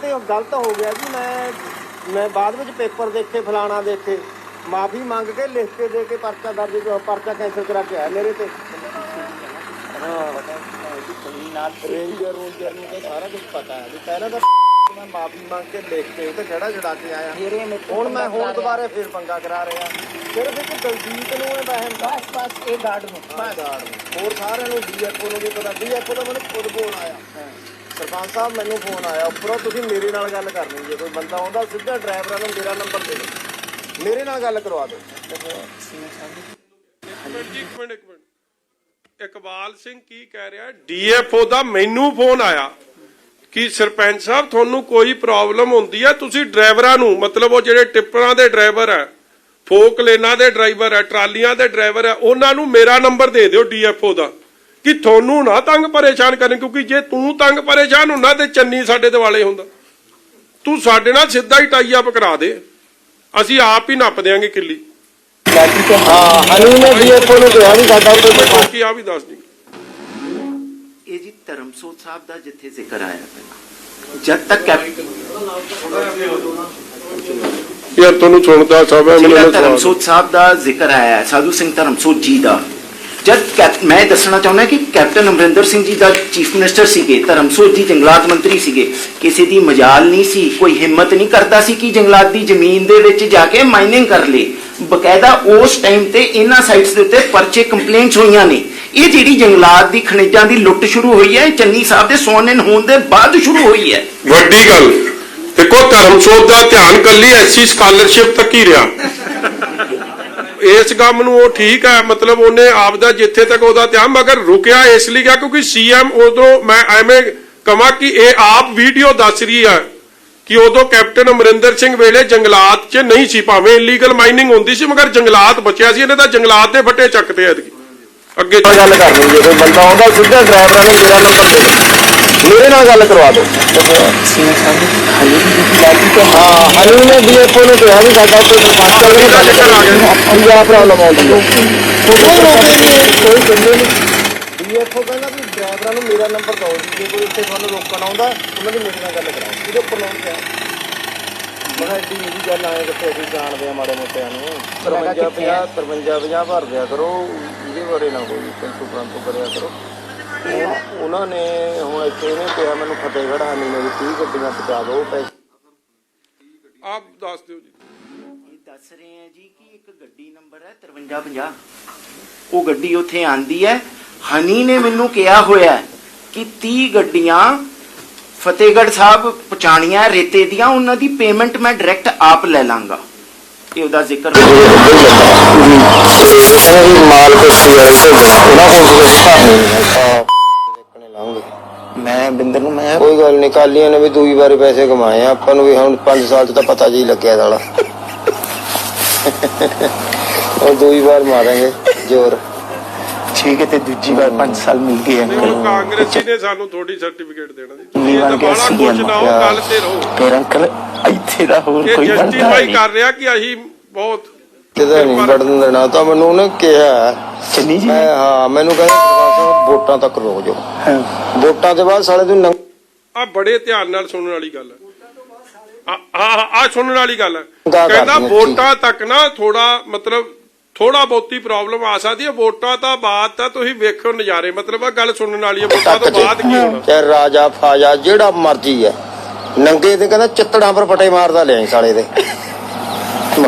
ਗਲਤ ਹੋ ਗਿਆ ਜੀ। ਮੈਂ ਬਾਅਦ ਵਿੱਚ ਪੇਪਰ ਦੇਖੇ, ਫਲਾਣਾ ਦੇਖੇ, ਮਾਫੀ ਮੰਗ ਕੇ ਲਿਖ ਕੇ ਦੇ ਕੇ ਪਰਚਾ ਕੈਂਸਲ ਕਰਾ ਕੇ ਆਇਆ ਮੇਰੇ ਤੇ। ਰੇਂਜਰ ਨੂੰ ਤਾਂ ਸਾਰਾ ਕੁਝ ਪਤਾ ਹੈ ਵੀ ਪਹਿਲਾਂ ਤਾਂ ਮੈਂ ਮਾਫੀ ਮੰਗ ਕੇ ਲਿਖ ਕੇ ਉਹ ਤੇ ਖੜਾ ਛਡਾ ਕੇ ਆਇਆ। ਹੁਣ ਦੁਬਾਰੇ ਫੇਰ ਪੰਗਾ ਕਰਾ ਰਿਹਾ। ਸਿਰਫ ਇੱਕ ਦਲਜੀਤ ਨੂੰ ਇਹ ਬਹਿਮ ਬਸ ਇਹ ਗਾਰਡ ਨੂੰ ਹੋਰ ਸਾਰਿਆਂ ਨੂੰ ਡੀਐਫਓ ਨੂੰ ਵੀ ਪਤਾ। ਡੀਐਫਓ ਦਾ ਮੈਨੂੰ ਖੁਦ ਫੋਨ ਆਇਆ, ਸਰਪੰਚ ਸਾਹਿਬ ਮੈਨੂੰ ਫੋਨ ਆਇਆ ਉੱਪਰੋਂ, ਤੁਸੀਂ ਮੇਰੇ ਨਾਲ ਗੱਲ ਕਰਨੀ। ਜੇ ਕੋਈ ਬੰਦਾ ਆਉਂਦਾ ਸਿੱਧਾ ਡਰਾਈਵਰਾਂ ਨੂੰ ਮੇਰਾ ਨੰਬਰ ਦੇ ਦਿਓ, ਮੇਰੇ ਨਾਲ ਗੱਲ ਕਰਵਾ ਦਿਓ। ਇੱਕ ਮਿੰਟ ਇਕਬਾਲ ਸਿੰਘ ਕੀ ਕਹਿ ਰਿਹਾ? ਡੀਐਫਓ ਦਾ ਮੈਨੂੰ ਫੋਨ ਆਇਆ ਕਿ ਸਰਪੰਚ ਸਾਹਿਬ ਤੁਹਾਨੂੰ ਕੋਈ ਪ੍ਰੋਬਲਮ ਹੁੰਦੀ ਹੈ, ਤੁਸੀਂ ਡਰਾਈਵਰਾਂ ਨੂੰ, ਮਤਲਬ ਉਹ ਜਿਹੜੇ ਟਿੱਪਰਾਂ ਦੇ ਡਰਾਈਵਰ ਹੈ, ਫੋਕ ਲੇਨਾਂ ਦੇ ਡਰਾਈਵਰ ਹੈ, ਟਰਾਲੀਆਂ ਦੇ ਡਰਾਈਵਰ ਹੈ, ਉਹਨਾਂ ਨੂੰ ਮੇਰਾ ਨੰਬਰ ਦੇ ਦਿਓ ਡੀਐਫਓ ਦਾ, ਕਿ ਤੁਹਾਨੂੰ ਨਾ ਤੰਗ ਪਰੇਸ਼ਾਨ ਕਰਨ। ਕਿਉਂਕਿ ਜੇ ਤੂੰ ਤੰਗ ਪਰੇਸ਼ਾਨ ਹੁੰਦਾ ਤੇ ਚੰਨੀ ਸਾਡੇ ਦਿਵਾਲੇ ਹੁੰਦਾ। ਤੂੰ ਸਾਡੇ ਨਾਲ ਸਿੱਧਾ ਹੀ ਟਾਈ ਅਪ ਕਰਾ ਦੇ, ਅਸੀਂ ਆਪ ਹੀ ਨੱਪ ਦਿਆਂਗੇ ਕਿੱਲੀ। ਹਾਂ ਹਨੀ ਨੇ ਡੀਐਫਓ ਨੂੰ ਕਿਹਾ ਵੀ ਸਾਡਾ ਕੀ ਆ ਵੀ ਦੱਸ ਦੀ। ਇਹ ਜੀ ਧਰਮਸੋਤ ਸਾਹਿਬ ਦਾ ਜਿੱਥੇ ਜ਼ਿਕਰ ਆਇਆ ਪਹਿਲਾਂ, ਜਦ ਤੱਕ ਯਾਰ ਤੁਹਾਨੂੰ ਸੁਣਦਾ ਸਭ ਹੈ, ਮੈਨੂੰ ਧਰਮਸੋਤ ਸਾਹਿਬ ਦਾ ਜ਼ਿਕਰ ਆਇਆ ਹੈ, ਸਾਧੂ ਸਿੰਘ ਧਰਮਸੋਤ ਜੀ ਦਾ। ਜਦ ਮੈਂ ਦੱਸਣਾ ਚਾਹੁੰਦਾ ਕਿ ਕੈਪਟਨ ਅਮਰਿੰਦਰ ਸਿੰਘ ਜੀ ਦਾ ਚੀਫ ਮਿਨਿਸਟਰ ਸੀਗੇ, ਧਰਮਸੋਤ ਜੀ ਜੰਗਲਾਤ ਮੰਤਰੀ ਸੀਗੇ। ਕਿਸੇ ਦੀ ਮਜਾਲ ਨਹੀਂ ਸੀ, ਕੋਈ ਹਿੰਮਤ ਨਹੀਂ ਕਰਦਾ ਸੀ ਕਿ ਜੰਗਲਾਤ ਦੀ ਜ਼ਮੀਨ ਦੇ ਵਿੱਚ ਜਾ ਕੇ ਮਾਈਨਿੰਗ ਕਰ ਲੇ। ਬਕਾਇਦਾ ਉਸ ਟਾਈਮ ਤੇ ਇਹਨਾਂ ਸਾਈਟਸ ਦੇ ਉੱਤੇ ਪਰਚੇ ਕੰਪਲੇਂਟਸ ਹੋਈਆਂ ਨੇ। ਇਹ ਜਿਹੜੀ ਜੰਗਲਾਤ ਦੀ ਖਣਿਜਾਂ ਦੀ ਲੁੱਟ ਸ਼ੁਰੂ ਹੋਈ ਹੈ, ਚੰਨੀ ਸਾਹਿਬ ਦੇ ਸਵਰਨ ਇਨ ਹੋਣ ਦੇ ਬਾਅਦ ਸ਼ੁਰੂ ਹੋਈ ਹੈ। ਵੱਡੀ ਗੱਲ ਦੇਖੋ, ਧਰਮਸੋਤ ਦਾ ਧਿਆਨ ਕੱਲੀ ਐਸੀ ਸਕਾਲਰਸ਼ਿਪ ਤੱਕ ਹੀ ਰਿਹਾ। ਇਸ ਕੰਮ ਨੂੰ ਉਹ ਠੀਕ ਹੈ, ਮਤਲਬ ਉਹਨੇ ਆਪ ਦਾ ਜਿੱਥੇ ਤੱਕ ਉਹਦਾ ਧਿਆਨ, ਮਗਰ ਰੁਕਿਆ ਇਸ ਲਈ ਗਿਆ ਕਿਉਂਕਿ ਸੀਐਮ ਉਦੋਂ, ਮੈਂ ਐਵੇਂ ਕਹਾਂ ਕਿ ਇਹ ਆਪ ਵੀਡੀਓ ਦੱਸ ਰਹੀ ਹੈ ਕਿ ਉਦੋਂ ਕੈਪਟਨ ਅਮਰਿੰਦਰ ਸਿੰਘ ਵੇਲੇ ਜੰਗਲਾਤ 'ਚ ਨਹੀਂ ਸੀ, ਭਾਵੇਂ ਇਲੀਗਲ ਮਾਈਨਿੰਗ ਹੁੰਦੀ ਸੀ ਮਗਰ ਜੰਗਲਾਤ ਬਚਿਆ ਸੀ। ਇਹਨੇ ਤਾਂ ਜੰਗਲਾਤ ਦੇ ਫੱਟੇ ਚੱਕਦੇ ਐਤਕੀ। ਅੱਗੇ ਗੱਲ ਕਰਨੀ, ਜੇ ਕੋਈ ਬੰਦਾ ਆਉਂਦਾ ਸਿੱਧਾ ਡਰਾਈਵਰਾਂ ਨੂੰ ਮੇਰਾ ਨੰਬਰ ਦੇ ਦਿਓ, ਮੇਰੇ ਨਾਲ ਗੱਲ ਕਰਵਾ ਦਿਓ। ਹਾਂ ਹਨੀ ਨੇ ਡੀਐਫਓ ਨੂੰ ਕਿਹਾ ਵੀ ਸਾਡਾ ਕੋਈ ਪ੍ਰੋਬਲਮ ਆਉਂਦੀ ਹੈ, ਕੋਈ ਕਹਿੰਦੇ ਨਹੀਂ। ਡੀਐਫਓ ਕਹਿੰਦਾ ਵੀ ਡਰਾਈਵਰਾਂ ਨੂੰ ਮੇਰਾ ਨੰਬਰ ਦਿਓ, ਜੇ ਕੋਈ ਇੱਥੇ ਤੁਹਾਨੂੰ ਰੋਕਣ ਆਉਂਦਾ ਉਹਨਾਂ ਦੀ ਮੇਰੇ ਨਾਲ ਗੱਲ ਕਰਾਓ। ਇਹਦੇ ਉੱਪਰ ਲੋਨ ਕਿਹਾ ਮੈਂ ਐਡੀ ਇਹਦੀ ਗੱਲ ਆਏ ਕਿੱਥੇ ਅਸੀਂ ਜਾਣਦੇ ਆ ਮਾੜੇ ਮੋਟਿਆਂ ਨੂੰ। 53 ਭਰ ਦਿਆ ਕਰੋ, ਇਹਦੇ ਬਾਰੇ ਨਾ ਕੋਈ ਟੈਂਸ਼ਨ ਪ੍ਰੰਤੂ ਕਰਿਆ ਕਰੋ। ਉਹਨਾਂ ਨੇ ਹੁਣ ਇੱਥੇ ਇਹਨੇ ਕਿਹਾ ਮੈਨੂੰ ਫਤਿਹਗੜ੍ਹ ਹਨੀ ਨੇ 30 ਗੱਡੀਆਂ ਪਹੁੰਚਾ ਦਿਓ ਪੈਸੇ। ਆਪ ਦੱਸ ਦਿਓ ਜੀ। ਇਹ ਦੱਸ ਰਹੇ ਆ ਜੀ ਕਿ ਇੱਕ ਗੱਡੀ ਨੰਬਰ ਹੈ 5350, ਉਹ ਗੱਡੀ ਉੱਥੇ ਆਂਦੀ ਹੈ। ਹਨੀ ਨੇ ਮੈਨੂੰ ਕਿਹਾ ਹੋਇਆ ਕਿ 30 ਗੱਡੀਆਂ ਫਤਿਹਗੜ੍ਹ ਸਾਹਿਬ ਪਹੁੰਚਾਣੀਆਂ ਰੇਤੇ ਦੀਆਂ, ਉਹਨਾਂ ਦੀ ਪੇਮੈਂਟ ਮੈਂ ਡਾਇਰੈਕਟ ਆਪ ਲੈ ਲਾਂਗਾ। ਇਹ ਉਹਦਾ ਜ਼ਿਕਰ ਮਾਲ ਮੈਂ ਬਿੰਦਰ ਨੂੰ ਮੈਂ ਕੋਈ ਗੱਲ ਨਹੀਂ, ਕਾਲੀਆਂ ਨੇ ਵੀ ਦੂਈ ਵਾਰੀ ਪੈਸੇ ਕਮਾਏ ਆ, ਆਪਾਂ ਨੂੰ ਵੀ ਹੁਣ 5 ਸਾਲ ਚ ਤਾਂ ਪਤਾ ਜੀ ਲੱਗਿਆ ਸਾਲਾ। ਉਹ ਦੂਈ ਵਾਰ ਮਾਰਾਂਗੇ ਜ਼ੋਰ, ਠੀਕ ਹੈ। ਤੇ ਦੂਜੀ ਵਾਰ 5 ਸਾਲ ਮਿਲ ਗਏ। ਕਾਂਗਰਸੀ ਨੇ ਸਾਨੂੰ ਥੋੜੀ ਸਰਟੀਫਿਕੇਟ ਦੇਣਾ ਜੀ, ਇਹ ਤਾਂ ਬਾਲਾ ਕੁਝ ਨਾ ਹੋ, ਗੱਲ ਤੇ ਰਹੋ। ਫਿਰ ਅੰਕਲ ਇੱਥੇ ਦਾ ਹੋਰ ਕੋਈ ਬਣਦਾ ਜਸਟੀਫਾਈ ਕਰ ਰਿਹਾ ਕਿ ਅਸੀਂ ਬਹੁਤ ਕਿਤੇ ਨਹੀਂ ਵੜਨ ਦੇਣਾ। ਤਾਂ ਮੈਨੂੰ ਉਹਨੇ ਕਿਹਾ ਚੰਨੀ ਜੀ, ਹਾਂ ਮੈਨੂੰ ਕਹਿੰਦਾ ਵੋਟਾਂ ਤੱਕ ਰੁਕ ਜਾਓ, ਵੋਟਾਂ ਦੇ ਬਾਅਦ ਸਾਲੇ ਤੂੰ ਆ ਬੜੇ ਧਿਆਨ ਨਾਲ ਸੁਣਨ ਵਾਲੀ ਗੱਲ ਹੈ। ਆ ਸੁਣਨ ਵਾਲੀ ਗੱਲ ਹੈ। ਕਹਿੰਦਾ ਵੋਟਾਂ ਤੱਕ ਨਾ ਥੋੜਾ ਬਹੁਤੀ ਪ੍ਰੋਬਲਮ ਆ ਸਕਦੀ ਹੈ, ਵੋਟਾਂ ਤੋਂ ਬਾਅਦ ਤਾਂ ਤੁਸੀਂ ਵੇਖੋ ਨਜ਼ਾਰੇ। ਮਤਲਬ ਆ ਗੱਲ ਸੁਣਨ ਵਾਲੀ ਹੈ, ਵੋਟਾਂ ਤੋਂ ਬਾਅਦ ਕੀ ਹੋਣਾ। ਚਾਹੇ ਰਾਜਾ ਫਾਜਾ ਜਿਹੜਾ ਮਰਜੀ ਹੈ, ਨੰਗੇ ਤੇ ਕਹਿੰਦਾ ਚਿੱਤੜਾਂ ਪਰ ਪਟੇ ਮਾਰਦਾ ਲਿਆਈ ਸਾਲੇ ਦੇ।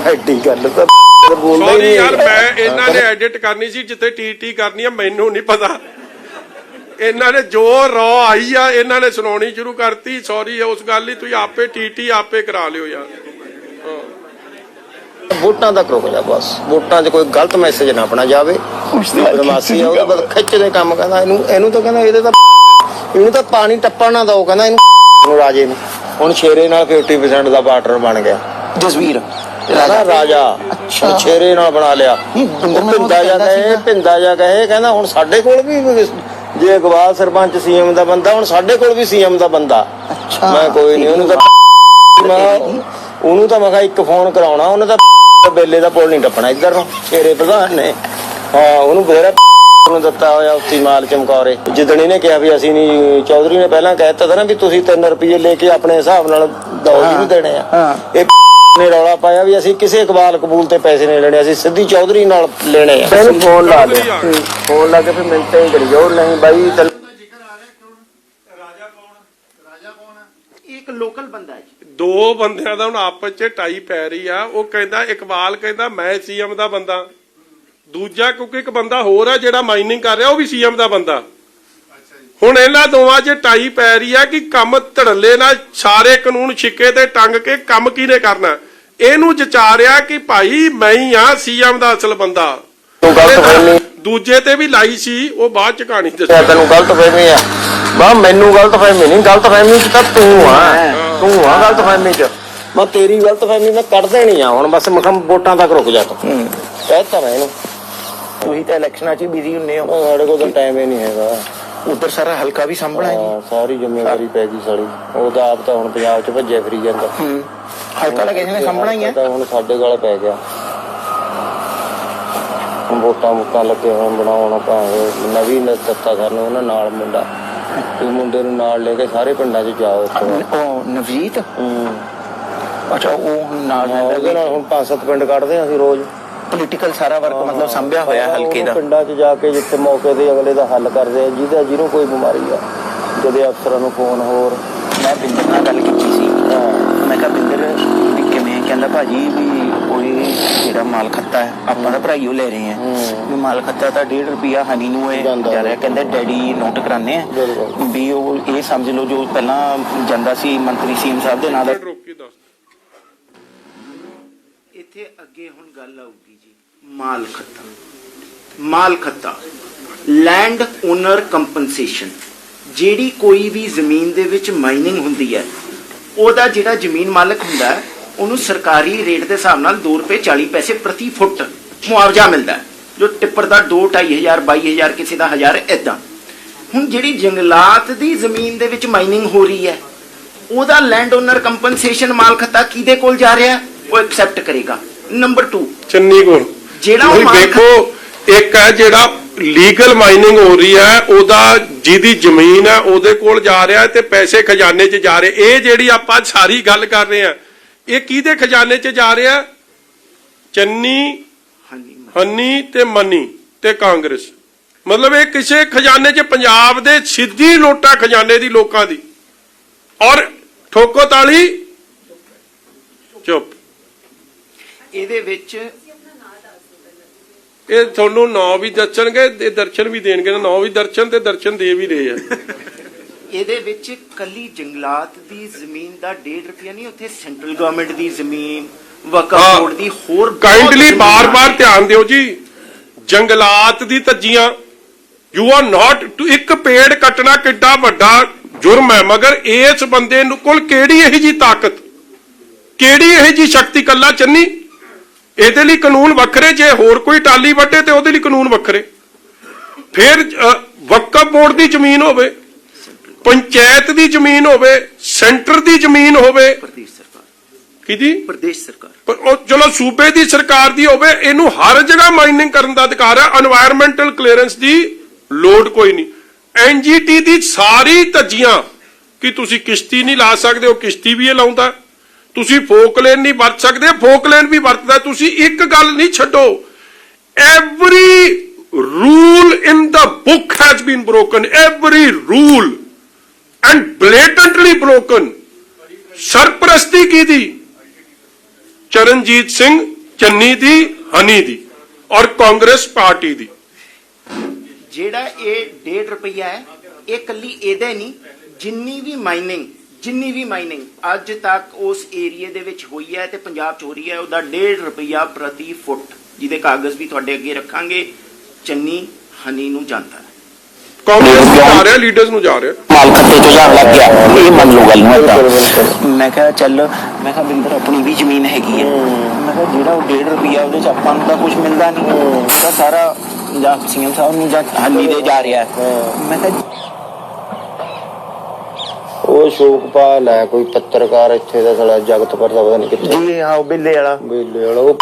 ਐਡੀ ਗੱਲ ਤਾਂ ਸੌਰੀ ਯਾਰ, ਮੈਂ ਇਹਨਾਂ ਨੇ ਐਡਿਟ ਕਰਨੀ ਸੀ ਜਿੱਥੇ ਟੀ ਕਰਨੀ ਆ, ਮੈਨੂੰ ਨਹੀਂ ਪਤਾ। ਇਹਨਾਂ ਨੇ ਜੋ ਰੌ ਆਈ ਆ ਇਹਨਾਂ ਨੇ ਸੁਣਾਉਣੀ ਸ਼ੁਰੂ ਕਰਤੀ। ਸੌਰੀ ਉਸ ਗੱਲ ਲਈ, ਤੁਸੀਂ ਆਪੇ ਟੀ ਆਪੇ ਕਰਾ ਲਿਓ ਯਾਰ। ਵੋਟਾਂ ਤੱਕ ਰੁਕ ਜਾ ਬਸ, ਵੋਟਾਂ 'ਚ ਕੋਈ ਗਲਤ ਮੈਸੇਜ ਨਾ ਆਪਣਾ ਜਾਵੇ। ਬਦਮਾਸ਼ੀ ਆ ਉਹਦੇ ਬਾਅਦ ਖਿੱਚਦੇ ਕੰਮ, ਕਹਿੰਦਾ ਇਹਨੂੰ ਤਾਂ ਕਹਿੰਦਾ ਇਹਨੂੰ ਤਾਂ ਪਾਣੀ ਟੱਪਣ ਨਾ ਦਿਓ, ਕਹਿੰਦਾ ਇਹਨੂੰ ਰਾਜੇ ਨੂੰ। ਹੁਣ ਸ਼ੇਰੇ ਨਾਲ 50% ਦਾ ਪਾਰਟਨਰ ਬਣ ਗਿਆ ਜਸਵੀਰ ਰਾਜਾ, ਹੁਣ ਸ਼ੇਰੇ ਨਾਲ ਬਣਾ ਲਿਆ। ਪਿੰਦਾ ਜਾ ਕਹੇ ਕਹਿੰਦਾ ਹੁਣ ਸਾਡੇ ਕੋਲ ਵੀ ਜੇ ਅਗਵਾਲ ਸਰਪੰਚ ਸੀਐਮ ਦਾ ਬੰਦਾ, ਹੁਣ ਸਾਡੇ ਕੋਲ ਵੀ ਸੀਐਮ ਦਾ ਬੰਦਾ। ਮੈਂ ਕੋਈ ਨਹੀਂ ਉਹਨੂੰ ਤਾਂ ਮੈਂ ਕਿਹਾ ਇੱਕ ਫੋਨ ਕਰਾਉਣਾ, ਉਹਨੇ ਤਾਂ ਬੇਲੇ ਦਾ ਪੁੱਲ ਨਹੀਂ ਟੱਪਣਾ ਇੱਧਰ ਨੂੰ। ਸ਼ੇਰੇ ਪ੍ਰਧਾਨ ਨੇ ਉਹਨੂੰ ਬਥੇਰਾ ਨੂੰ ਦਿੱਤਾ ਹੋਇਆ ਉੱਤੀ ਮਾਲ ਚਮਕੌਰੇ। ਜਿੱਦਣ ਇਹਨੇ ਕਿਹਾ ਵੀ ਅਸੀਂ ਨਹੀਂ, ਚੌਧਰੀ ਨੇ ਪਹਿਲਾਂ ਕਹਿ ਦਿੱਤਾ ਨਾ ਵੀ ਤੁਸੀਂ 3 ਰੁਪਏ ਲੈ ਕੇ ਆਪਣੇ ਹਿਸਾਬ ਨਾਲ ਦਓ, ਜਿਹਨੂੰ ਦੇਣੇ ਆ। ਇਹ ਨੇ ਰੌਲਾ ਪਾਇਆ ਵੀ ਅਸੀਂ ਕਿਸੇ ਇਕਬਾਲ ਕਬੂਲ ਤੇ ਪੈਸੇ ਨਹੀਂ ਲੈਣੇ, ਅਸੀਂ ਸਿੱਧੀ ਚੌਧਰੀ ਨਾਲ ਲੈਣੇ ਆ। ਇਹਨੂੰ ਫੋਨ ਲਾ ਲਿਆ, ਫੋਨ ਲਾ ਕੇ ਫਿਰ ਮਿੰਟਾਂ ਹੀ ਕਰੀ ਜਾਓ, ਨਹੀਂ ਬਾਈ ਇੱਕ ਲੋਕਲ ਬੰਦਾ ਹੈ ਜੀ। ਦੋ ਬੰਦਿਆਂ ਦਾ ਹੁਣ ਆਪਸ 'ਚ ਟਾਈ ਪੈ ਰਹੀ ਆ। ਉਹ ਕਹਿੰਦਾ ਇਕਬਾਲ ਕਹਿੰਦਾ ਮੈਂ ਸੀਐਮ ਦਾ ਬੰਦਾ, ਦੂਜਾ ਕਿਉਂਕਿ ਇੱਕ ਬੰਦਾ ਹੋਰ ਆ ਜਿਹੜਾ ਮਾਈਨਿੰਗ ਕਰ ਰਿਹਾ ਉਹ ਵੀ ਸੀਐਮ ਦਾ ਬੰਦਾ। ਹੁਣ ਇਹਨਾਂ ਦੋਵਾਂ 'ਚ ਟਾਈ ਪੈ ਰਹੀ ਆ ਕਿ ਕੰਮ ਧੜੱਲੇ ਨਾਲ ਸਾਰੇ ਕਾਨੂੰਨ ਛਿੱਕੇ ਤੇ ਟੰਗ ਕੇ ਕੰਮ ਕਿਹਨੇ ਕਰਨਾ। ਇਹਨੂੰ ਜਚਾ ਰਿਹਾ ਕਿ ਭਾਈ ਮੈਂ ਹੀ ਆ ਸੀਐਮ ਦਾ ਅਸਲ ਬੰਦਾ। ਦੂਜੇ ਤੇ ਵੀ ਲਾਈ ਸੀ, ਉਹ ਬਾਅਦ ਚ ਕਹਾਣੀ ਦੱਸਿਆ। ਤੈਨੂੰ ਗਲਤ ਫਹਿਮੀ ਆ ਬਾ, ਮੈਨੂੰ ਗਲਤ ਫਹਿਮੀ ਨਹੀਂ, ਗਲਤ ਫਹਿਮੀ ਚ ਤਾਂ ਤੂੰ ਆ ਗਲਤ ਫਹਿਮੀ ਚ। ਮੈਂ ਤੇਰੀ ਗਲਤ ਫਹਿਮੀ ਮੈਂ ਕੱਢ ਦੇਣੀ ਆ ਹੁਣ, ਬਸ ਮੈਂ ਵੋਟਾਂ ਤੱਕ ਰੁਕ ਜਾ ਤੂੰ। ਕਹਿਤਾ ਮੈਂ ਇਹਨੂੰ, ਤੁਸੀਂ ਤਾਂ ਇਲੈਕਸ਼ਨਾਂ 'ਚ ਹੀ ਬਿਜ਼ੀ ਹੁੰਦੇ ਹੋ। ਸਾਡੇ ਕੋਲ ਤਾਂ ਟਾਈਮ ਹੀ ਨਹੀਂ ਹੈਗਾ। ਉੱਧਰ ਸਾਰਾ ਹਲਕਾ ਵੀ ਸਾਂਭਣਾ ਹੈ। ਸਾਰੀ ਜ਼ਿੰਮੇਵਾਰੀ ਪੈ ਗਈ ਸਾਲੀ। ਉਹ ਤਾਂ ਆਪ ਤਾਂ ਹੁਣ ਪੰਜਾਬ 'ਚ ਭੱਜਿਆ ਫਿਰੀ ਜਾਂਦਾ। ਹਲਕਾ ਤਾਂ ਕਿਸੇ ਨੇ ਸਾਂਭਣਾ ਹੀ ਹੈ। ਤਾਂ ਹੁਣ ਸਾਡੇ ਗਲ ਪੈ ਗਿਆ। ਵੋਟਾਂ ਲੱਗੇ ਹੋਣ ਬਣਾਉਣ, ਭਾਵੇਂ ਨਵੀਂ ਦਿੱਤਾ ਸਾਨੂੰ ਉਹਨਾਂ ਨਾਲ ਮੁੰਡਾ, ਮੁੰਡੇ ਨੂੰ ਨਾਲ ਲੈ ਕੇ ਸਾਰੇ ਪਿੰਡਾਂ 'ਚ ਜਾਓ। ਉਹ ਨਵਜੀਤ, ਅੱਛਾ ਉਹ ਨਾਲ ਉਹਦੇ ਨਾਲ ਹੁਣ 5-7 ਪਿੰਡ ਕੱਢਦੇ ਆ ਅਸੀਂ ਰੋਜ਼। ਪੋਲੀਟੀਕਲ ਸਾਰਾ ਵਰਕ ਮਤਲਬ ਸੰਭਿਆ ਹੋਇਆ ਹਲਕੇ ਦਾ। ਪਿੰਡਾਂ 'ਚ ਜਾ ਕੇ ਜਿੱਥੇ ਮੌਕੇ ਤੇ ਅਗਲੇ ਦਾ ਹੱਲ ਕਰਦੇ ਆ, ਜਿਹਨੂੰ ਕੋਈ ਬਿਮਾਰੀ ਆ, ਜਦੋਂ ਅਫਸਰਾਂ ਨੂੰ ਫੋਨ। ਹੋਰ ਮੈਂ ਬਿੰਦਰ ਨਾਲ ਗੱਲ ਕੀਤੀ ਸੀ, ਮੈਂ ਕਿਹਾ ਬਿੰਦਰ ਵੀ ਕਿਵੇਂ, ਕਹਿੰਦਾ ਭਾਜੀ ਵੀ ਕੋਈ ਜਿਹੜਾ ਮਾਲ ਖੱਤਾ ਹੈ ਆਪਾਂ ਦਾ ਭਰਾਈਓ ਲੈ ਰਹੇ ਆ ਵੀ ਮਾਲ ਖੱਤਾ ਤਾਂ 1.5 ਰੁਪਿਆ ਹਨੀ ਨੂੰ ਹੈ ਜਾ ਰਿਹਾ। ਕਹਿੰਦਾ ਡੈਡੀ ਨੋਟ ਕਰਾਨੇ ਆ ਵੀ ਉਹ ਇਹ ਸਮਝ ਲਓ ਜੋ ਪਹਿਲਾਂ ਜਾਂਦਾ ਸੀ ਮੰਤਰੀ ਸੀਐਮ ਸਾਹਿਬ ਦੇ ਨਾਲ। ਇੱਥੇ ਅੱਗੇ ਹੁਣ ਗੱਲ ਆਊਗੀ ਜੀ ਮਾਲ ਖੱਤਾ ਲੈਂਡ ਓਨਰ ਕੰਪਨਸੇਸ਼ਨ। ਜਿਹੜੀ ਕੋਈ ਵੀ ਜ਼ਮੀਨ ਦੇ ਵਿੱਚ ਮਾਈਨਿੰਗ ਹੁੰਦੀ ਹੈ, ਉਹਦਾ ਜਿਹੜਾ ਜ਼ਮੀਨ ਮਾਲਕ ਹੁੰਦਾ ਹੈ ਉਹਨੂੰ ਸਰਕਾਰੀ ਰੇਟ ਦੇ ਹਿਸਾਬ ਨਾਲ 2 ਰੁਪਏ 40 ਪੈਸੇ ਪ੍ਰਤੀ ਫੁੱਟ ਮੁਆਵਜ਼ਾ ਮਿਲਦਾ ਹੈ। ਜੋ ਟਿੱਪਰ ਦਾ 2-2.5 22,000 ਕਿਸੇ ਦਾ 1000 ਏਦਾਂ। ਹੁਣ ਜਿਹੜੀ ਜੰਗਲਾਤ ਦੀ ਜ਼ਮੀਨ ਦੇ ਵਿੱਚ ਮਾਈਨਿੰਗ ਹੋ ਰਹੀ ਹੈ, ਉਹਦਾ ਲੈਂਡ ਓਨਰ ਕੰਪਨਸੇਸ਼ਨ ਮਾਲ ਖੱਤਾ ਕਿਹਦੇ ਕੋਲ ਜਾ ਰਿਹਾ, ਉਹ ਐਕਸੈਪਟ ਕਰੇਗਾ। ਨੰਬਰ 2 ਚੰਨੀ ਕੋਲ ਜਿਹੜਾ ਉਹ ਦੇਖੋ, ਇੱਕ ਹੈ ਜਿਹੜਾ ਲੀਗਲ ਮਾਈਨਿੰਗ ਹੋ ਰਹੀ ਹੈ, ਉਹਦਾ ਜਿਹਦੀ ਜ਼ਮੀਨ ਹੈ ਉਹਦੇ ਕੋਲ ਜਾ ਰਿਹਾ ਤੇ ਪੈਸੇ ਖਜ਼ਾਨੇ 'ਚ ਜਾ ਰਹੇ। ਇਹ ਜਿਹੜੀ ਆਪਾਂ ਸਾਰੀ ਗੱਲ ਕਰ ਰਹੇ ਆ, ਇਹ ਕਿਹਦੇ ਖਜ਼ਾਨੇ 'ਚ ਜਾ ਰਿਹਾ? ਚੰਨੀ, ਹਨੀ ਤੇ ਮਨੀ ਤੇ ਕਾਂਗਰਸ। ਮਤਲਬ ਇਹ ਕਿਸੇ ਖਜ਼ਾਨੇ 'ਚ ਪੰਜਾਬ ਦੇ ਸਿੱਧੀ ਲੋਟਾ ਖਜ਼ਾਨੇ ਦੀ ਲੋਕਾਂ ਦੀ। ਔਰ ਠੋਕੋ ਤਾਲੀ ਚੁੱਪ। ਇਹਦੇ ਵਿੱਚ ਇਹ ਤੁਹਾਨੂੰ ਨਾਂ ਵੀ ਦੱਸਣਗੇ ਤੇ ਦਰਸ਼ਨ ਵੀ ਦੇਣਗੇ। ਨਾਂ ਵੀ ਦਰਸ਼ਨ ਤੇ ਦਰਸ਼ਨ ਦੇ ਵੀ ਰਹੇ ਆ। ਇਹਦੇ ਵਿੱਚ ਕੱਲੀ ਜੰਗਲਾਤ ਦੀ ਜ਼ਮੀਨ ਦਾ 1.5 ਰੁਪਿਆ ਨਹੀਂ, ਉੱਥੇ ਸੈਂਟਰਲ ਗਵਰਨਮੈਂਟ ਦੀ ਜ਼ਮੀਨ, ਵਕਫ ਬੋਰਡ ਦੀ, ਹੋਰ ਕਾਈਂਡਲੀ ਬਾਰ-ਬਾਰ ਧਿਆਨ ਦਿਓ ਜੀ। ਜੰਗਲਾਤ ਦੀ ਧੱਜੀਆਂ, ਯੂ ਆਰ ਨਾਟ ਟੂ। ਇੱਕ ਪੇੜ ਕੱਟਣਾ ਕਿੱਡਾ ਵੱਡਾ ਜੁਰਮ ਹੈ, ਮਗਰ ਇਸ ਬੰਦੇ ਨੂੰ ਕੋਲ ਕਿਹੜੀ ਇਹੋ ਜੀ ਤਾਕਤ, ਕਿਹੜੀ ਇਹੋ ਜੀ ਸ਼ਕਤੀ? ਕੱਲਾ ਚੰਨੀ, ਇਹਦੇ ਲਈ ਕਾਨੂੰਨ ਵੱਖਰੇ, ਜੇ ਹੋਰ ਕੋਈ ਟਾਲੀ ਵੱਟੇ ਤੇ ਉਹਦੇ ਲਈ ਕਾਨੂੰਨ ਵੱਖਰੇ। ਫਿਰ ਵਕਫ ਬੋਰਡ ਦੀ ਜ਼ਮੀਨ ਹੋਵੇ, ਪੰਚਾਇਤ ਦੀ ਜ਼ਮੀਨ ਹੋਵੇ, ਸੈਂਟਰ ਦੀ ਜ਼ਮੀਨ ਹੋਵੇ, ਪ੍ਰਦੇਸ਼ ਸਰਕਾਰ, ਕਿਹਦੀ ਪ੍ਰਦੇਸ਼ ਸਰਕਾਰ, ਪਰ ਉਹ ਚਲੋ ਸੂਬੇ ਦੀ ਸਰਕਾਰ ਦੀ ਹੋਵੇ, ਇਹਨੂੰ ਹਰ ਜਗ੍ਹਾ ਮਾਈਨਿੰਗ ਕਰਨ ਦਾ ਅਧਿਕਾਰ ਹੈ। এনवायरमेंटल ਕਲੀਅਰੈਂਸ ਦੀ ਲੋੜ ਕੋਈ ਨਹੀਂ। ਐਨਜੀਟੀ ਦੀ ਸਾਰੀ ਧੱਜੀਆਂ ਕਿ ਤੁਸੀਂ ਕਿਸ਼ਤੀ ਨਹੀਂ ਲਾ ਸਕਦੇ, ਉਹ ਕਿਸ਼ਤੀ ਵੀ ਇਹ ਲਾਉਂਦਾ। ਤੁਸੀਂ ਫੋਕਲੇਨ ਨਹੀਂ ਵਰਤ ਸਕਦੇ, ਫੋਕਲੇਨ ਵੀ ਵਰਤਦਾ। ਤੁਸੀਂ ਇੱਕ ਗੱਲ ਨਹੀਂ ਛੱਡੋ, every rule in the book has been broken, every rule and blatantly broken। ਸਰਪ੍ਰਸਤੀ ਕੀ ਦੀ? ਚਰਨਜੀਤ ਸਿੰਘ ਚੰਨੀ ਦੀ, ਹਨੀ ਦੀ ਔਰ ਕਾਂਗਰਸ ਪਾਰਟੀ ਦੀ। ਜਿਹੜਾ ਇਹ 1.5 ਰੁਪਿਆ ਹੈ, ਇਹ ਕੱਲੀ ਇਹਦੇ ਨਹੀਂ, ਜਿੰਨੀ ਵੀ ਮਾਈਨਿੰਗ ਜਿੰਨੀ ਵੀ ਮਾਈਨਿੰਗ ਅੱਜ ਤੱਕ ਉਸ ਏਰੀਏ ਦੇ ਵਿੱਚ ਹੋਈ ਹੈ ਤੇ ਪੰਜਾਬ 'ਚ ਹੋ ਰਹੀ ਹੈ, ਉਹਦਾ 1.5 ਰੁਪਈਆ ਪ੍ਰਤੀ ਫੁੱਟ, ਜਿਹਦੇ ਕਾਗਜ਼ ਵੀ ਤੁਹਾਡੇ ਅੱਗੇ ਰੱਖਾਂਗੇ, ਚੰਨੀ ਹਨੀ ਨੂੰ ਜਾਂਦਾ ਹੈ। ਕਾਂਗਰਸ ਨੂੰ ਜਾ ਰਿਹਾ, ਲੀਡਰਸ ਨੂੰ ਜਾ ਰਿਹਾ। ਮਾਲ ਖੱਤੇ ਤੋਂ ਜਾਣ ਲੱਗ ਗਿਆ, ਇਹ ਮੰਨ ਲਓ ਗੱਲ ਨੂੰ। ਮੈਂ ਕਿਹਾ ਚੱਲ, ਮੈਂ ਕਿਹਾ ਬਿੰਦਰ ਆਪਣੀ ਵੀ ਜ਼ਮੀਨ ਹੈਗੀ ਹੈ, ਮੈਂ ਕਿਹਾ ਜਿਹੜਾ ਉਹ 1.5 ਰੁਪਈਆ ਉਹਦੇ 'ਚ ਆਪਾਂ ਨੂੰ ਤਾਂ ਕੁਝ ਮਿਲਦਾ ਨਹੀਂ, ਉਹਦਾ ਸਾਰਾ ਜਾਂ ਸੀਐਮ ਸਾਹਿਬ ਨੂੰ ਜਾਂ ਹਨੀ ਦੇ ਜਾ ਰਿਹਾ। ਮੈਂ ਕਿਹਾ ਉਹ ਸ਼ੋਕਪਾਲ ਹੈ ਕੋਈ ਪੱਤਰਕਾਰ ਇੱਥੇ ਦਾ, ਸਾਲਾ ਜਗਤਪੁਰ ਦਾ ਪਤਾ ਨਹੀਂ ਕਿੱਥੇ ਜੀ ਹਾਂ ਉਹ ਬਿੱਲੇ ਵਾਲਾ ਉਹ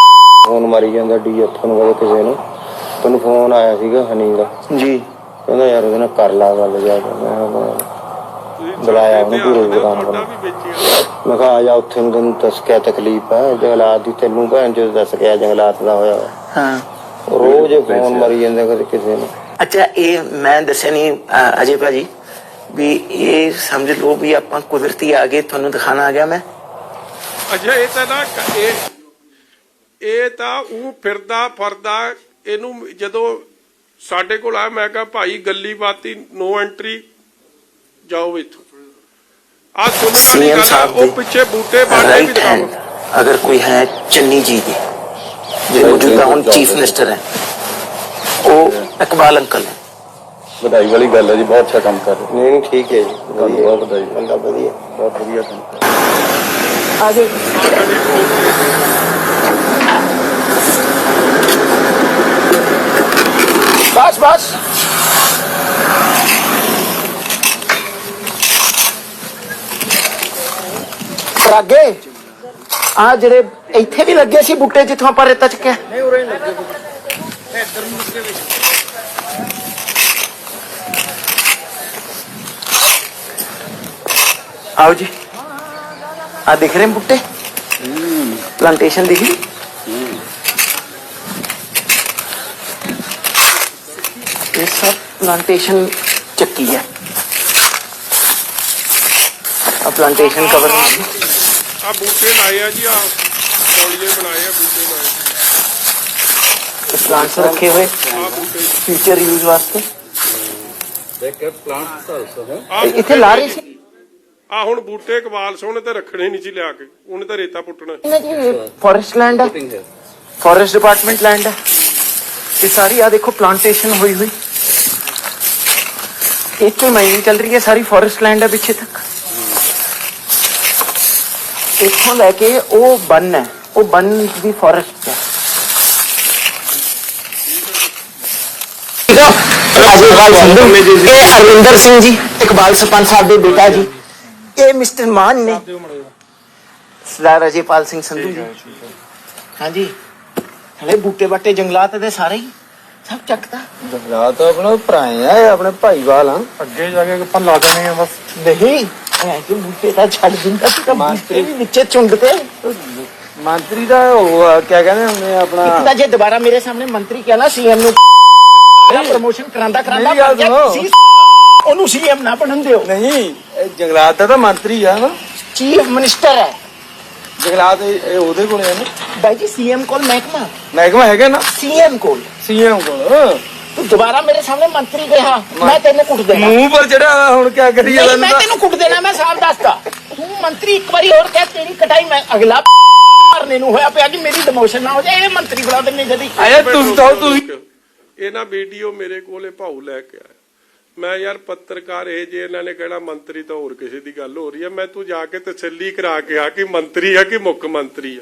ਫੋਨ ਮਾਰੀ ਜਾਂਦਾ ਡੀਐਫ ਨੂੰ, ਕਦੇ ਕਿਸੇ ਨੂੰ। ਤੈਨੂੰ ਫੋਨ ਆਇਆ ਸੀਗਾ ਹਨੀ ਦਾ ਜੀ, ਕਹਿੰਦਾ ਯਾਰ ਉਹਦੇ ਨਾਲ ਕਰ ਲਾ ਗੱਲ ਜਾ ਕੇ। ਮੈਂ ਬੁਲਾਇਆ ਉਹਨੂੰ ਪੂਰੇ ਦੁਕਾਨ ਕੋਲ, ਮੈਂ ਕਿਹਾ ਆ ਜਾ ਉੱਥੇ ਨੂੰ, ਤੈਨੂੰ ਦੱਸ ਕਿਆ ਤਕਲੀਫ ਹੈ ਜੰਗਲਾਤ ਦੀ, ਤੈਨੂੰ ਭੈਣ ਜੋ ਦੱਸ ਕਿਆ ਜੰਗਲਾਤ ਦਾ ਹੋਇਆ। ਹਾਂ ਰੋਜ਼ ਫੋਨ ਮਾਰੀ ਜਾਂਦਾ ਕਦੇ ਕਿਸੇ ਨੂੰ। ਅੱਛਾ, ਇਹ ਮੈਂ ਦੱਸਿਆ ਨਹੀਂ ਅਜੇ ਭਾਜੀ ਵੀ ਇਹ ਸਮਝ ਲਓ ਵੀ ਆਪਾਂ ਕੁਦਰਤੀ ਆ ਗਏ, ਤੁਹਾਨੂੰ ਦਿਖਾਣਾ ਆ ਗਿਆ ਮੈਂ। ਅੱਛਾ, ਇਹ ਤਾਂ ਨਾ ਇਹ ਤਾਂ ਉਹ ਫਿਰਦਾ ਇਹਨੂੰ ਜਦੋਂ ਸਾਡੇ ਕੋਲ ਆਇਆ, ਮੈਂ ਕਿਹਾ ਭਾਈ ਗੱਲੀ ਬਾਤੀ ਨੋ ਐਂਟਰੀ, ਜਾਓ ਇੱਥੋਂ। ਆ ਸੁਣਨ ਵਾਲੀ ਗੱਲ ਆ, ਉਹ ਪਿੱਛੇ ਬੂਟੇ ਬਾਟੇ ਵੀ ਦਿਖਾਓ। ਅਗਰ ਕੋਈ ਹੈ ਚੰਨੀ ਜੀ ਦੀ जो मौजूदा ਹੁਣ चीफ मिनिस्टर है, ਉਹ ਇਕਬਾਲ अंकल है। ਵਧਾਈ ਵਾਲੀ ਗੱਲ ਹੈ ਜੀ, ਬਹੁਤ ਅੱਛਾ ਕੰਮ ਕਰ ਰਹੇ। ਨਹੀਂ ਠੀਕ ਹੈ ਜੀ, ਬਹੁਤ ਵਧਾਈ, ਬੰਦਾ ਵਧੀਆ, ਬਹੁਤ ਵਧੀਆ ਕੰਮ ਕਰ ਰਿਹਾ। आगे बस आगे आ ਜਿਹੜੇ ਇੱਥੇ ਵੀ ਲੱਗੇ ਸੀ ਬੂਟੇ ਜਿੱਥੋਂ ਆਪਾਂ ਰੇਤਾ ਚੱਕਿਆ, ਨਹੀਂ ਉਰੇ ਲੱਗੇ ਇੱਧਰ ਨੂੰ ਲੱਗੇ ਵਿੱਚ। आओ जी, आ दिख रहे हैं बूटे, प्लांटेशन दिख रही। ये सब प्लांटेशन चक्की है, अब प्लांटेशन कवर ਆ ਬੂਟੇ ਲਾਏ ਆ ਜੀ, ਆ ਤੌਲੀਏ ਬਣਾਏ ਆ, ਬੂਟੇ ਲਾਏ प्लांट्स रखे हुए ਆ ਬੂਟੇ। फ्यूचर यूज वास्ते ਆਹ इतने ला रहे थे ਆ ਹੁਣ ਬੂਟੇ ਇਕਬਾਲ ਸਿੰਘ ਨੇ ਤਾਂ ਰੱਖਣੇ ਨਹੀਂ ਸੀ ਲਿਆ ਕੇ, ਉਹਨੇ ਤਾਂ ਰੇਤਾ ਪੁੱਟਣਾ। फॉरेस्ट लैंड है, फॉरेस्ट डिपार्टमेंट लैंड है ये सारी। आ देखो प्लांटेशन हुई हुई, एक कोई माइनिंग चल रही है, सारी फॉरेस्ट लैंड है पीछे तक। इथों लैके वो बन है, वो बन भी फॉरेस्ट है। अरविंदर सिंह जी इकबाल सरपंच साहब के बेटा जी, ये मिस्टर मान ने सरदार अजयपाल सिंह संधू जी। हाँ जी, हले बूटे बाटे जंगलात दे सारे ही सब चकता। ਜੰਗਲਾਤ ਤਾਂ ਆਪਣਾ ਭਰਾਏ ਆ, ਆਪਣੇ ਭਾਈਵਾਲ ਆ, ਅੱਗੇ ਜਾ ਕੇ ਆਪਾਂ ਲਾ ਦੇਣੇ ਆ ਬਸ। नहीं ऐसे बूटे का छड़ दिंदा सी तो बूटे भी नीचे चुंडते। ਮੰਤਰੀ ਦਾ ਉਹ ਆ, ਕਿਆ ਕਹਿੰਦੇ ਹੁੰਦੇ ਆ ਆਪਣਾ। इतना जे दोबारा मेरे सामने मंत्री कहना सीएम नु प्रमोशन करांदा करांदा मेरी गल सुनो। ओनू सीएम ना बनन दियो। ਨਹੀਂ ਇਹ ਜੰਗਲਾਤ ਦਾ ਤਾਂ ਮੰਤਰੀ ਆ ਨਾ, चीफ मिनिस्टर है ਜੰਗਲਾਤ ਇਹ ਉਹਦੇ ਕੋਲੇ ਆ ਨਾ, भाई जी। सीएम कोल महकमा, ਮਹਿਕਮਾ ਹੈਗਾ ਨਾ सीएम कोल। ਸੀਐਮ ਕੋਲ। तू दोबारा मेरे सामने मंत्री कहा, मैं तेने कुट देना। ਮੂੰਹ ਪਰ ਚੜਿਆ ਹੁਣ ਕਿਆ ਕਰੀ नहीं, ਜਾਂਦਾ। मैं तेनू कुट देना, मैं साफ दसदा। तू मंत्री एक बारी और कह, तेरी कटाई मैं अगला मरने नु होया पिया कि मेरी डिमोशन ना हो जाए। ये मंत्री बुला देने जदी ਆਇਆ ਤੁਸੀਂ ਤਾਂ ਤੁਸੀਂ ਇਹ ਨਾ ਵੀਡੀਓ ਮੇਰੇ ਕੋਲੇ ਭਾਊ ਲੈ ਕੇ ਆਇਆ। ਮੈਂ ਯਾਰ ਪੱਤਰਕਾਰ ਇਹ ਜੇ ਇਹਨਾਂ ਨੇ ਕਹਿਣਾ ਮੰਤਰੀ ਤਾਂ ਹੋਰ ਕਿਸੇ ਦੀ ਗੱਲ ਹੋ ਰਹੀ ਹੈ, ਮੈਂ ਤੂੰ ਜਾ ਕੇ ਤਸੱਲੀ ਕਰਾ ਕੇ ਆ ਕਿ ਮੰਤਰੀ ਆ ਕਿ ਮੁੱਖ ਮੰਤਰੀ ਆ।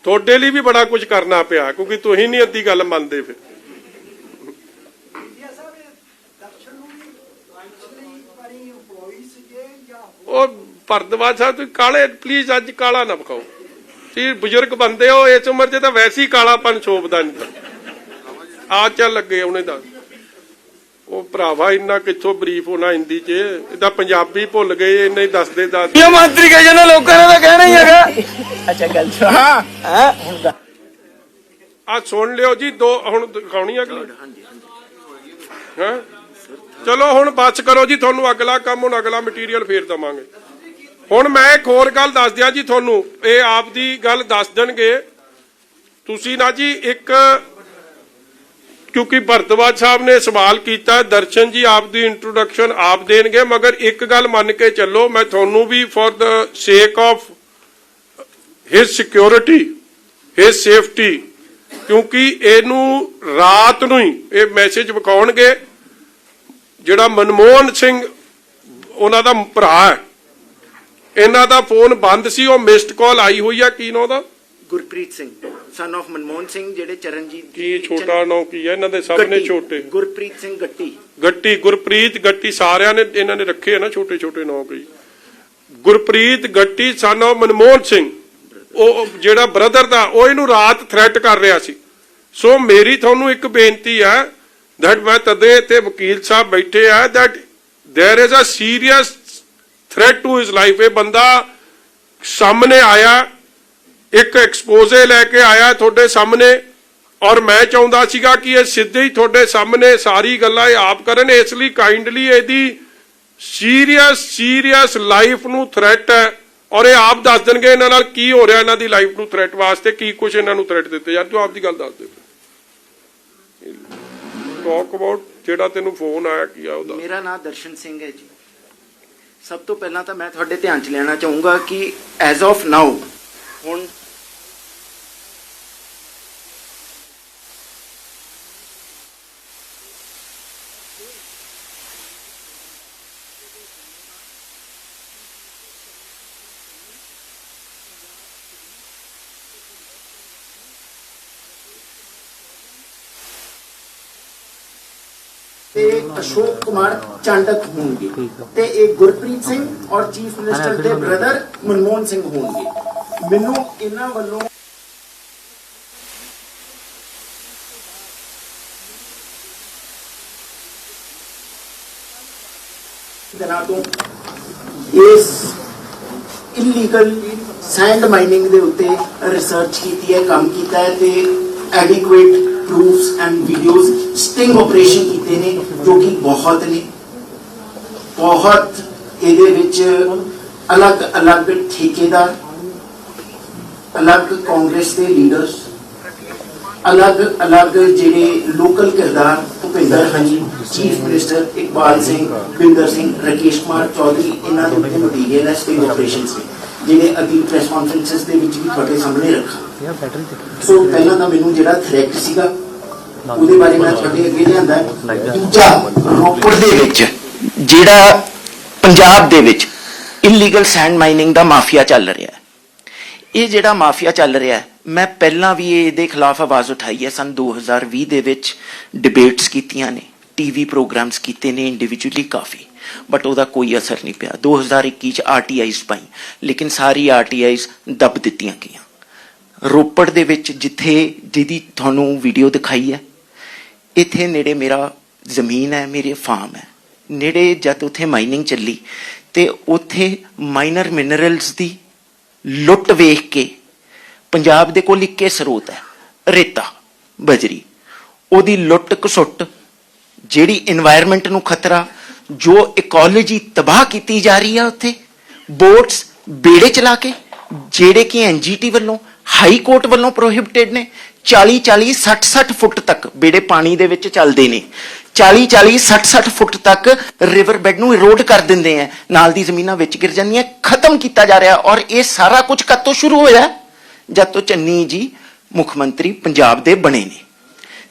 ਤੁਹਾਡੇ ਲਈ ਵੀ ਬੜਾ ਕੁਝ ਕਰਨਾ ਪਿਆ, ਕਿਉਂਕਿ ਤੁਸੀਂ ਨਹੀਂ ਅੱਧੀ ਗੱਲ ਮੰਨਦੇ। ਫਿਰ ਉਹ ਭਰਦਵਾਜ ਸਾਹਿਬ ਤੁਸੀਂ ਕਾਲੇ ਪਲੀਜ਼ ਅੱਜ ਕਾਲਾ ਨਾ ਵਿਖਾਓ, ਤੁਸੀਂ ਬਜ਼ੁਰਗ ਬੰਦੇ ਹੋ, ਇਸ ਉਮਰ 'ਚ ਤਾਂ ਵੈਸੇ ਹੀ ਕਾਲਾਪਨ ਸ਼ੋਭਦਾ ਨਹੀਂ। ਆ ਚੱਲ ਲੱਗੇ ਉਹਨੇ ਦਾ ਉਹ ਭਰਾਵਾ, ਇੰਨਾ ਕਿੱਥੋਂ ਬਰੀਫ ਹੋਣਾ ਹਿੰਦੀ 'ਚ, ਇਹਦਾ ਪੰਜਾਬੀ ਭੁੱਲ ਗਏ, ਇੰਨਾ ਹੀ ਦੱਸਦੇ ਦੱਸ। ਇਹ ਮੰਤਰੀ ਕਹੇ ਜਾਂਦਾ, ਲੋਕਾਂ ਨੇ ਤਾਂ ਕਹਿਣਾ ਹੀ ਹੈਗਾ। अच्छा गल सुन। हाँ हाँ ਆ ਸੁਣ ਲਿਓ ਜੀ, ਦੋ ਹੁਣ ਦਿਖਾਉਣੀ ਅਗਲੀ। ਹਾਂ ਚਲੋ ਹੁਣ ਬਸ ਕਰੋ ਜੀ, ਤੁਹਾਨੂੰ ਅਗਲਾ ਕੰਮ, ਹੁਣ ਅਗਲਾ ਮਟੀਰੀਅਲ ਫੇਰ ਦਵਾਂਗੇ। ਹੁਣ ਮੈਂ ਇੱਕ ਹੋਰ ਗੱਲ ਦੱਸ ਦਿਆਂ ਜੀ ਤੁਹਾਨੂੰ, ਇਹ ਆਪ ਦੀ ਗੱਲ ਦੱਸ ਦੇਣਗੇ। ਤੁਸੀਂ ਨਾ ਜੀ ਇੱਕ क्योंकि भरद्वाज साहब ने सवाल किया, दर्शन जी आप दी इंट्रोडक्शन आप देंगे, मगर एक गल मन के चलो, मैं थोनू भी for the sake of his security his safety, क्योंकि इनू रात नूं ही ये मैसेज विखाउणगे, जिहड़ा मनमोहन सिंह उन्हां दा भरा है, इन्हां दा फोन बंद सी, ਉਹ मिस्ड कॉल आई हुई है, की नाम दा ਗੁਰਪ੍ਰੀਤ ਸਿੰਘ ਸਨ of ਮਨਮੋਹਨ ਸਿੰਘ, ਜਿਹੜੇ ਚਰਨਜੀਤ ਕੀ ਛੋਟਾ ਨਾਮ ਕੀ ਹੈ ਇਹਨਾਂ ਦੇ? ਸਭ ਨੇ ਛੋਟੇ। ਗੁਰਪ੍ਰੀਤ ਸਿੰਘ ਗੱਟੀ, ਗੱਟੀ, ਗੁਰਪ੍ਰੀਤ ਗੱਟੀ, ਸਾਰਿਆਂ ਨੇ ਇਹਨਾਂ ਨੇ ਰੱਖੇ ਆ ਨਾ ਛੋਟੇ ਛੋਟੇ ਨਾਮ ਕਈ। ਗੁਰਪ੍ਰੀਤ ਗੱਟੀ ਸਨ of ਮਨਮੋਹਨ ਸਿੰਘ, ਉਹ ਜਿਹੜਾ ਬ੍ਰਦਰ ਦਾ, ਉਹ ਇਹਨੂੰ ਰਾਤ ਥ੍ਰੈਟ ਕਰ ਰਿਹਾ ਸੀ। ਸੋ ਮੇਰੀ ਤੁਹਾਨੂੰ ਇੱਕ ਬੇਨਤੀ ਹੈ that ਮੈਂ ਤਦੇ ਤੇ ਵਕੀਲ ਸਾਹਿਬ ਬੈਠੇ ਆ that there is a serious threat to his life। ਇਹ ਬੰਦਾ ਸਾਹਮਣੇ ਆਇਆ, ਇੱਕ ਐਕਸਪੋਜ਼ੇ ਲੈ ਕੇ ਆਇਆ ਤੁਹਾਡੇ ਸਾਹਮਣੇ, ਔਰ ਮੈਂ ਚਾਹੁੰਦਾ ਸੀਗਾ ਕਿ ਇਹ ਸਿੱਧੇ ਹੀ ਤੁਹਾਡੇ ਸਾਹਮਣੇ ਸਾਰੀ ਗੱਲਾਂ ਇਹ ਆਪ ਕਰਨ, ਇਸ ਲਈ ਕਾਈਂਡਲੀ ਇਹਦੀ ਸੀਰੀਅਸ ਲਾਈਫ ਨੂੰ ਥ੍ਰੈਟ ਹੈ, ਔਰ ਇਹ ਆਪ ਦੱਸ ਦੇਣਗੇ ਇਹਨਾਂ ਨਾਲ ਕੀ ਹੋ ਰਿਹਾ, ਇਹਨਾਂ ਦੀ ਲਾਈਫ ਨੂੰ ਥ੍ਰੈਟ ਵਾਸਤੇ ਕੀ ਕੁਝ ਇਹਨਾਂ ਨੂੰ ਥ੍ਰੈਟ ਦਿੱਤੇ। ਯਾਰ ਤੂੰ ਆਪ ਦੀ ਗੱਲ ਦੱਸ ਦੇ, ਟਾਕ ਅਬਾਊਟ ਜਿਹੜਾ ਤੈਨੂੰ ਫੋਨ ਆਇਆ ਕੀ ਆ ਉਹਦਾ। ਮੇਰਾ ਨਾਮ ਦਰਸ਼ਨ ਸਿੰਘ ਹੈ ਜੀ। ਸਭ ਤੋਂ ਪਹਿਲਾਂ ਤਾਂ ਮੈਂ ਤੁਹਾਡੇ ਧਿਆਨ 'ਚ ਲੈਣਾ ਚਾਹੂੰਗਾ ਕਿ ਐਜ਼ ਆਫ ਨਾਓ ਹੁਣ ਤੇ ਅਸ਼ੋਕ ਕੁਮਾਰ ਚਾਂਡਕ ਹੋਣਗੇ, ਤੇ ਇਹ ਗੁਰਪ੍ਰੀਤ ਸਿੰਘ ਔਰ ਚੀਫ ਮਿਨਿਸਟਰ ਦੇ ਬ੍ਰਦਰ ਮਨਮੋਹਨ ਸਿੰਘ ਹੋਣਗੇ। ਮੈਨੂੰ ਇਹਨਾਂ ਵੱਲੋਂ ਦਿਨਾਂ ਤੋਂ ਇਸ ਇਲੀਗਲ ਸੈਂਡ ਮਾਈਨਿੰਗ ਦੇ ਉੱਤੇ ਰਿਸਰਚ ਕੀਤੀ ਹੈ, ਕੰਮ ਕੀਤਾ ਹੈ, ਤੇ adequate proofs and videos sting operation ਕੀਤੇ ਨੇ, ਜੋ ਕਿ ਬਹੁਤ ਨੇ, ਬਹੁਤ ਇਹਦੇ ਵਿੱਚ ਅਲੱਗ ਠੇਕੇਦਾਰ, ਅਲੱਗ ਕਾਂਗਰਸ ਦੇ ਲੀਡਰਸ, ਅਲੱਗ ਜਿਹੜੇ ਲੋਕਲ ਕਿਰਦਾਰ, ਭੁਪਿੰਦਰ ਹਨੀ, ਚੀਫ ਮਿਨਿਸਟਰ ਇਕਬਾਲ ਸਿੰਘ, ਬਿੰਦਰ ਸਿੰਘ, ਰਾਕੇਸ਼ ਕੁਮਾਰ ਚੌਧਰੀ, ਇਹਨਾਂ ਦੇ ਉੱਤੇ ਮਟੀਰੀਅਲ ਹੈ ਸਟਿੰਗ ਆਪਰੇਸ਼ਨਸ ਦੇ, ਜਿਹੜੇ ਅਗਲੀ ਪ੍ਰੈਸ ਕਾਨਫਰੰਸਿਸ ਦੇ ਵਿੱਚ ਵੀ ਤੁਹਾਡੇ ਸਾਹਮਣੇ ਰੱਖਾਂ। ਸੋ ਪਹਿਲਾਂ ਤਾਂ ਮੈਨੂੰ ਜਿਹੜਾ ਥ੍ਰੈਟ ਸੀਗਾ ਉਹਦੇ ਬਾਰੇ ਮੈਂ ਤੁਹਾਡੇ ਅੱਗੇ ਲਿਆਂਦਾ। ਦੂਜਾ, ਰੋਪੜ ਦੇ ਵਿੱਚ ਜਿਹੜਾ ਪੰਜਾਬ ਦੇ ਵਿੱਚ ਇਲੀਗਲ ਸੈਂਡ ਮਾਈਨਿੰਗ ਦਾ ਮਾਫੀਆ ਚੱਲ ਰਿਹਾ ਹੈ, ਇਹ ਜਿਹੜਾ ਮਾਫੀਆ ਚੱਲ ਰਿਹਾ ਹੈ, ਮੈਂ ਪਹਿਲਾਂ ਵੀ ਇਹਦੇ ਖਿਲਾਫ ਆਵਾਜ਼ ਉਠਾਈ ਹੈ। ਸਨ 2020 ਦੇ ਵਿੱਚ ਡਿਬੇਟਸ ਕੀਤੀਆਂ ਨੇ, ਟੀਵੀ ਪ੍ਰੋਗਰਾਮਸ ਕੀਤੇ ਨੇ ਇੰਡੀਵਿਜੂਅਲੀ ਕਾਫੀ, ਬਟ ਉਹਦਾ ਕੋਈ ਅਸਰ ਨਹੀਂ ਪਿਆ। 2021 ਚ RTIs ਪਾਈ, ਲੇਕਿਨ ਸਾਰੀ RTIs ਦੱਬ ਦਿੱਤੀਆਂ ਗਈਆਂ। ਰੋਪੜ ਦੇ ਵਿੱਚ ਜਿਹਦੀ ਤੁਹਾਨੂੰ ਵੀਡੀਓ ਦਿਖਾਈ ਹੈ, ਇੱਥੇ ਨੇੜੇ ਮੇਰਾ ਜ਼ਮੀਨ ਹੈ, ਮੇਰੇ ਫਾਰਮ ਹੈ ਨੇੜੇ। ਜਦ ਉੱਥੇ ਮਾਈਨਿੰਗ ਚੱਲੀ ਤੇ ਉੱਥੇ ਮਾਈਨਰ ਮਿਨਰਲਸ ਦੀ ਲੁੱਟ ਵੇਖ ਕੇ, ਪੰਜਾਬ ਦੇ ਕੋਲ ਇੱਕੇ ਸਰੋਤ ਹੈ ਰੇਤਾ ਬਜਰੀ, ਉਹਦੀ ਲੁੱਟ ਘਸੁੱਟ, ਜਿਹੜੀ ਇਨਵਾਇਰਨਮੈਂਟ ਨੂੰ ਖਤਰਾ, ਜੋ ਇਕੋਲੋਜੀ ਤਬਾਹ ਕੀਤੀ ਜਾ ਰਹੀ ਹੈ, ਉੱਥੇ ਬੋਟਸ ਬੇੜੇ ਚਲਾ ਕੇ, ਜਿਹੜੇ ਕਿ NGT ਵੱਲੋਂ, ਹਾਈ ਕੋਰਟ ਵੱਲੋਂ ਪ੍ਰੋਹਿਬਿਟਡ ਨੇ। 40-40, 60-60 ਫੁੱਟ ਤੱਕ ਬੇੜੇ ਪਾਣੀ ਦੇ ਵਿੱਚ ਚੱਲਦੇ ਨੇ, 40-40, 60-60 ਫੁੱਟ ਤੱਕ ਰਿਵਰ ਬੈਡ ਨੂੰ ਇਰੋਡ ਕਰ ਦਿੰਦੇ ਆ, ਨਾਲ ਦੀ ਜ਼ਮੀਨਾਂ ਵਿੱਚ ਗਿਰ ਜਾਂਦੀਆਂ, ਖਤਮ ਕੀਤਾ ਜਾ ਰਿਹਾ। ਔਰ ਇਹ ਸਾਰਾ ਕੁਝ ਕਦ ਤੋਂ ਸ਼ੁਰੂ ਹੋਇਆ? ਜਦ ਤੋਂ ਚੰਨੀ ਜੀ ਮੁੱਖ ਮੰਤਰੀ ਪੰਜਾਬ ਦੇ ਬਣੇ ਨੇ।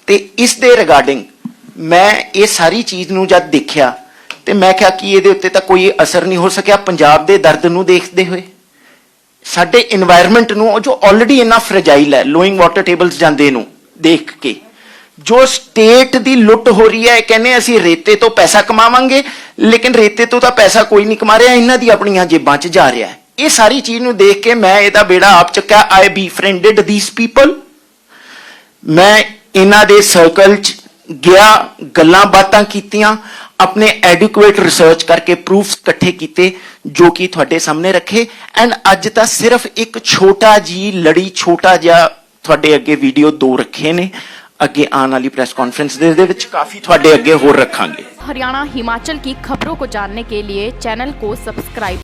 ਤੇ ਇਸ ਦੇ ਰਿਗਾਰਡਿੰਗ ਮੈਂ ਇਹ ਸਾਰੀ ਚੀਜ਼ ਨੂੰ ਜਦ ਦੇਖਿਆ ਤੇ ਮੈਂ ਕਿਹਾ ਕਿ ਇਹਦੇ ਉੱਤੇ ਤਾਂ ਕੋਈ ਅਸਰ ਨਹੀਂ ਹੋ ਸਕਿਆ। ਪੰਜਾਬ ਦੇ ਦਰਦ ਨੂੰ ਦੇਖਦੇ ਹੋਏ, ਸਾਡੇ ਇਨਵਾਇਰਨਮੈਂਟ ਨੂੰ, ਜੋ ਆਲਰੇਡੀ ਇੰਨਾ ਫਰਜਾਈਲ ਹੈ, ਲੋਇੰਗ ਵਾਟਰ ਟੇਬਲਸ ਜਾਂਦੇ ਨੂੰ ਦੇਖ ਕੇ, ਜੋ ਸਟੇਟ ਦੀ ਲੁੱਟ ਹੋ ਰਹੀ ਹੈ, ਕਹਿੰਦੇ ਅਸੀਂ ਰੇਤੇ ਤੋਂ ਪੈਸਾ ਕਮਾਵਾਂਗੇ, ਲੇਕਿਨ ਰੇਤੇ ਤੋਂ ਤਾਂ ਪੈਸਾ ਕੋਈ ਨਹੀਂ ਕਮਾ ਰਿਹਾ, ਇਹਨਾਂ ਦੀ ਆਪਣੀਆਂ ਜੇਬਾਂ 'ਚ ਜਾ ਰਿਹਾ ਹੈ। ਇਹ ਸਾਰੀ ਚੀਜ਼ ਨੂੰ ਦੇਖ ਕੇ ਮੈਂ ਇਹਦਾ ਬੇੜਾ ਆਪ ਚੱਕਿਆ। ਆਈ ਬੀਫ੍ਰੈਂਡਡ ਥੀਸ ਪੀਪਲ। ਮੈਂ ਇਹਨਾਂ ਦੇ ਸਰਕਲ 'ਚ ਗਿਆ, ਗੱਲਾਂ ਬਾਤਾਂ ਕੀਤੀਆਂ, ਆਪਣੇ ਐਡਿਕੁਏਟ ਰਿਸਰਚ ਕਰਕੇ ਪ੍ਰੂਫਸ ਇਕੱਠੇ ਕੀਤੇ, ਜੋ ਕਿ ਤੁਹਾਡੇ ਸਾਹਮਣੇ ਰੱਖੇ। ਐਂਡ ਅੱਜ ਤਾਂ ਸਿਰਫ ਇੱਕ ਛੋਟਾ ਜਿਹਾ ਤੁਹਾਡੇ ਅੱਗੇ ਵੀਡੀਓ 2 ਰੱਖੇ ਨੇ। ਅੱਗੇ ਆਉਣ ਵਾਲੀ प्रेस कॉन्फ्रेंस ਦੇ ਵਿੱਚ ਕਾਫੀ ਤੁਹਾਡੇ ਅੱਗੇ ਹੋਰ ਰੱਖਾਂਗੇ। हरियाणा हिमाचल की खबरों को जानने के लिए चैनल को सब्सक्राइब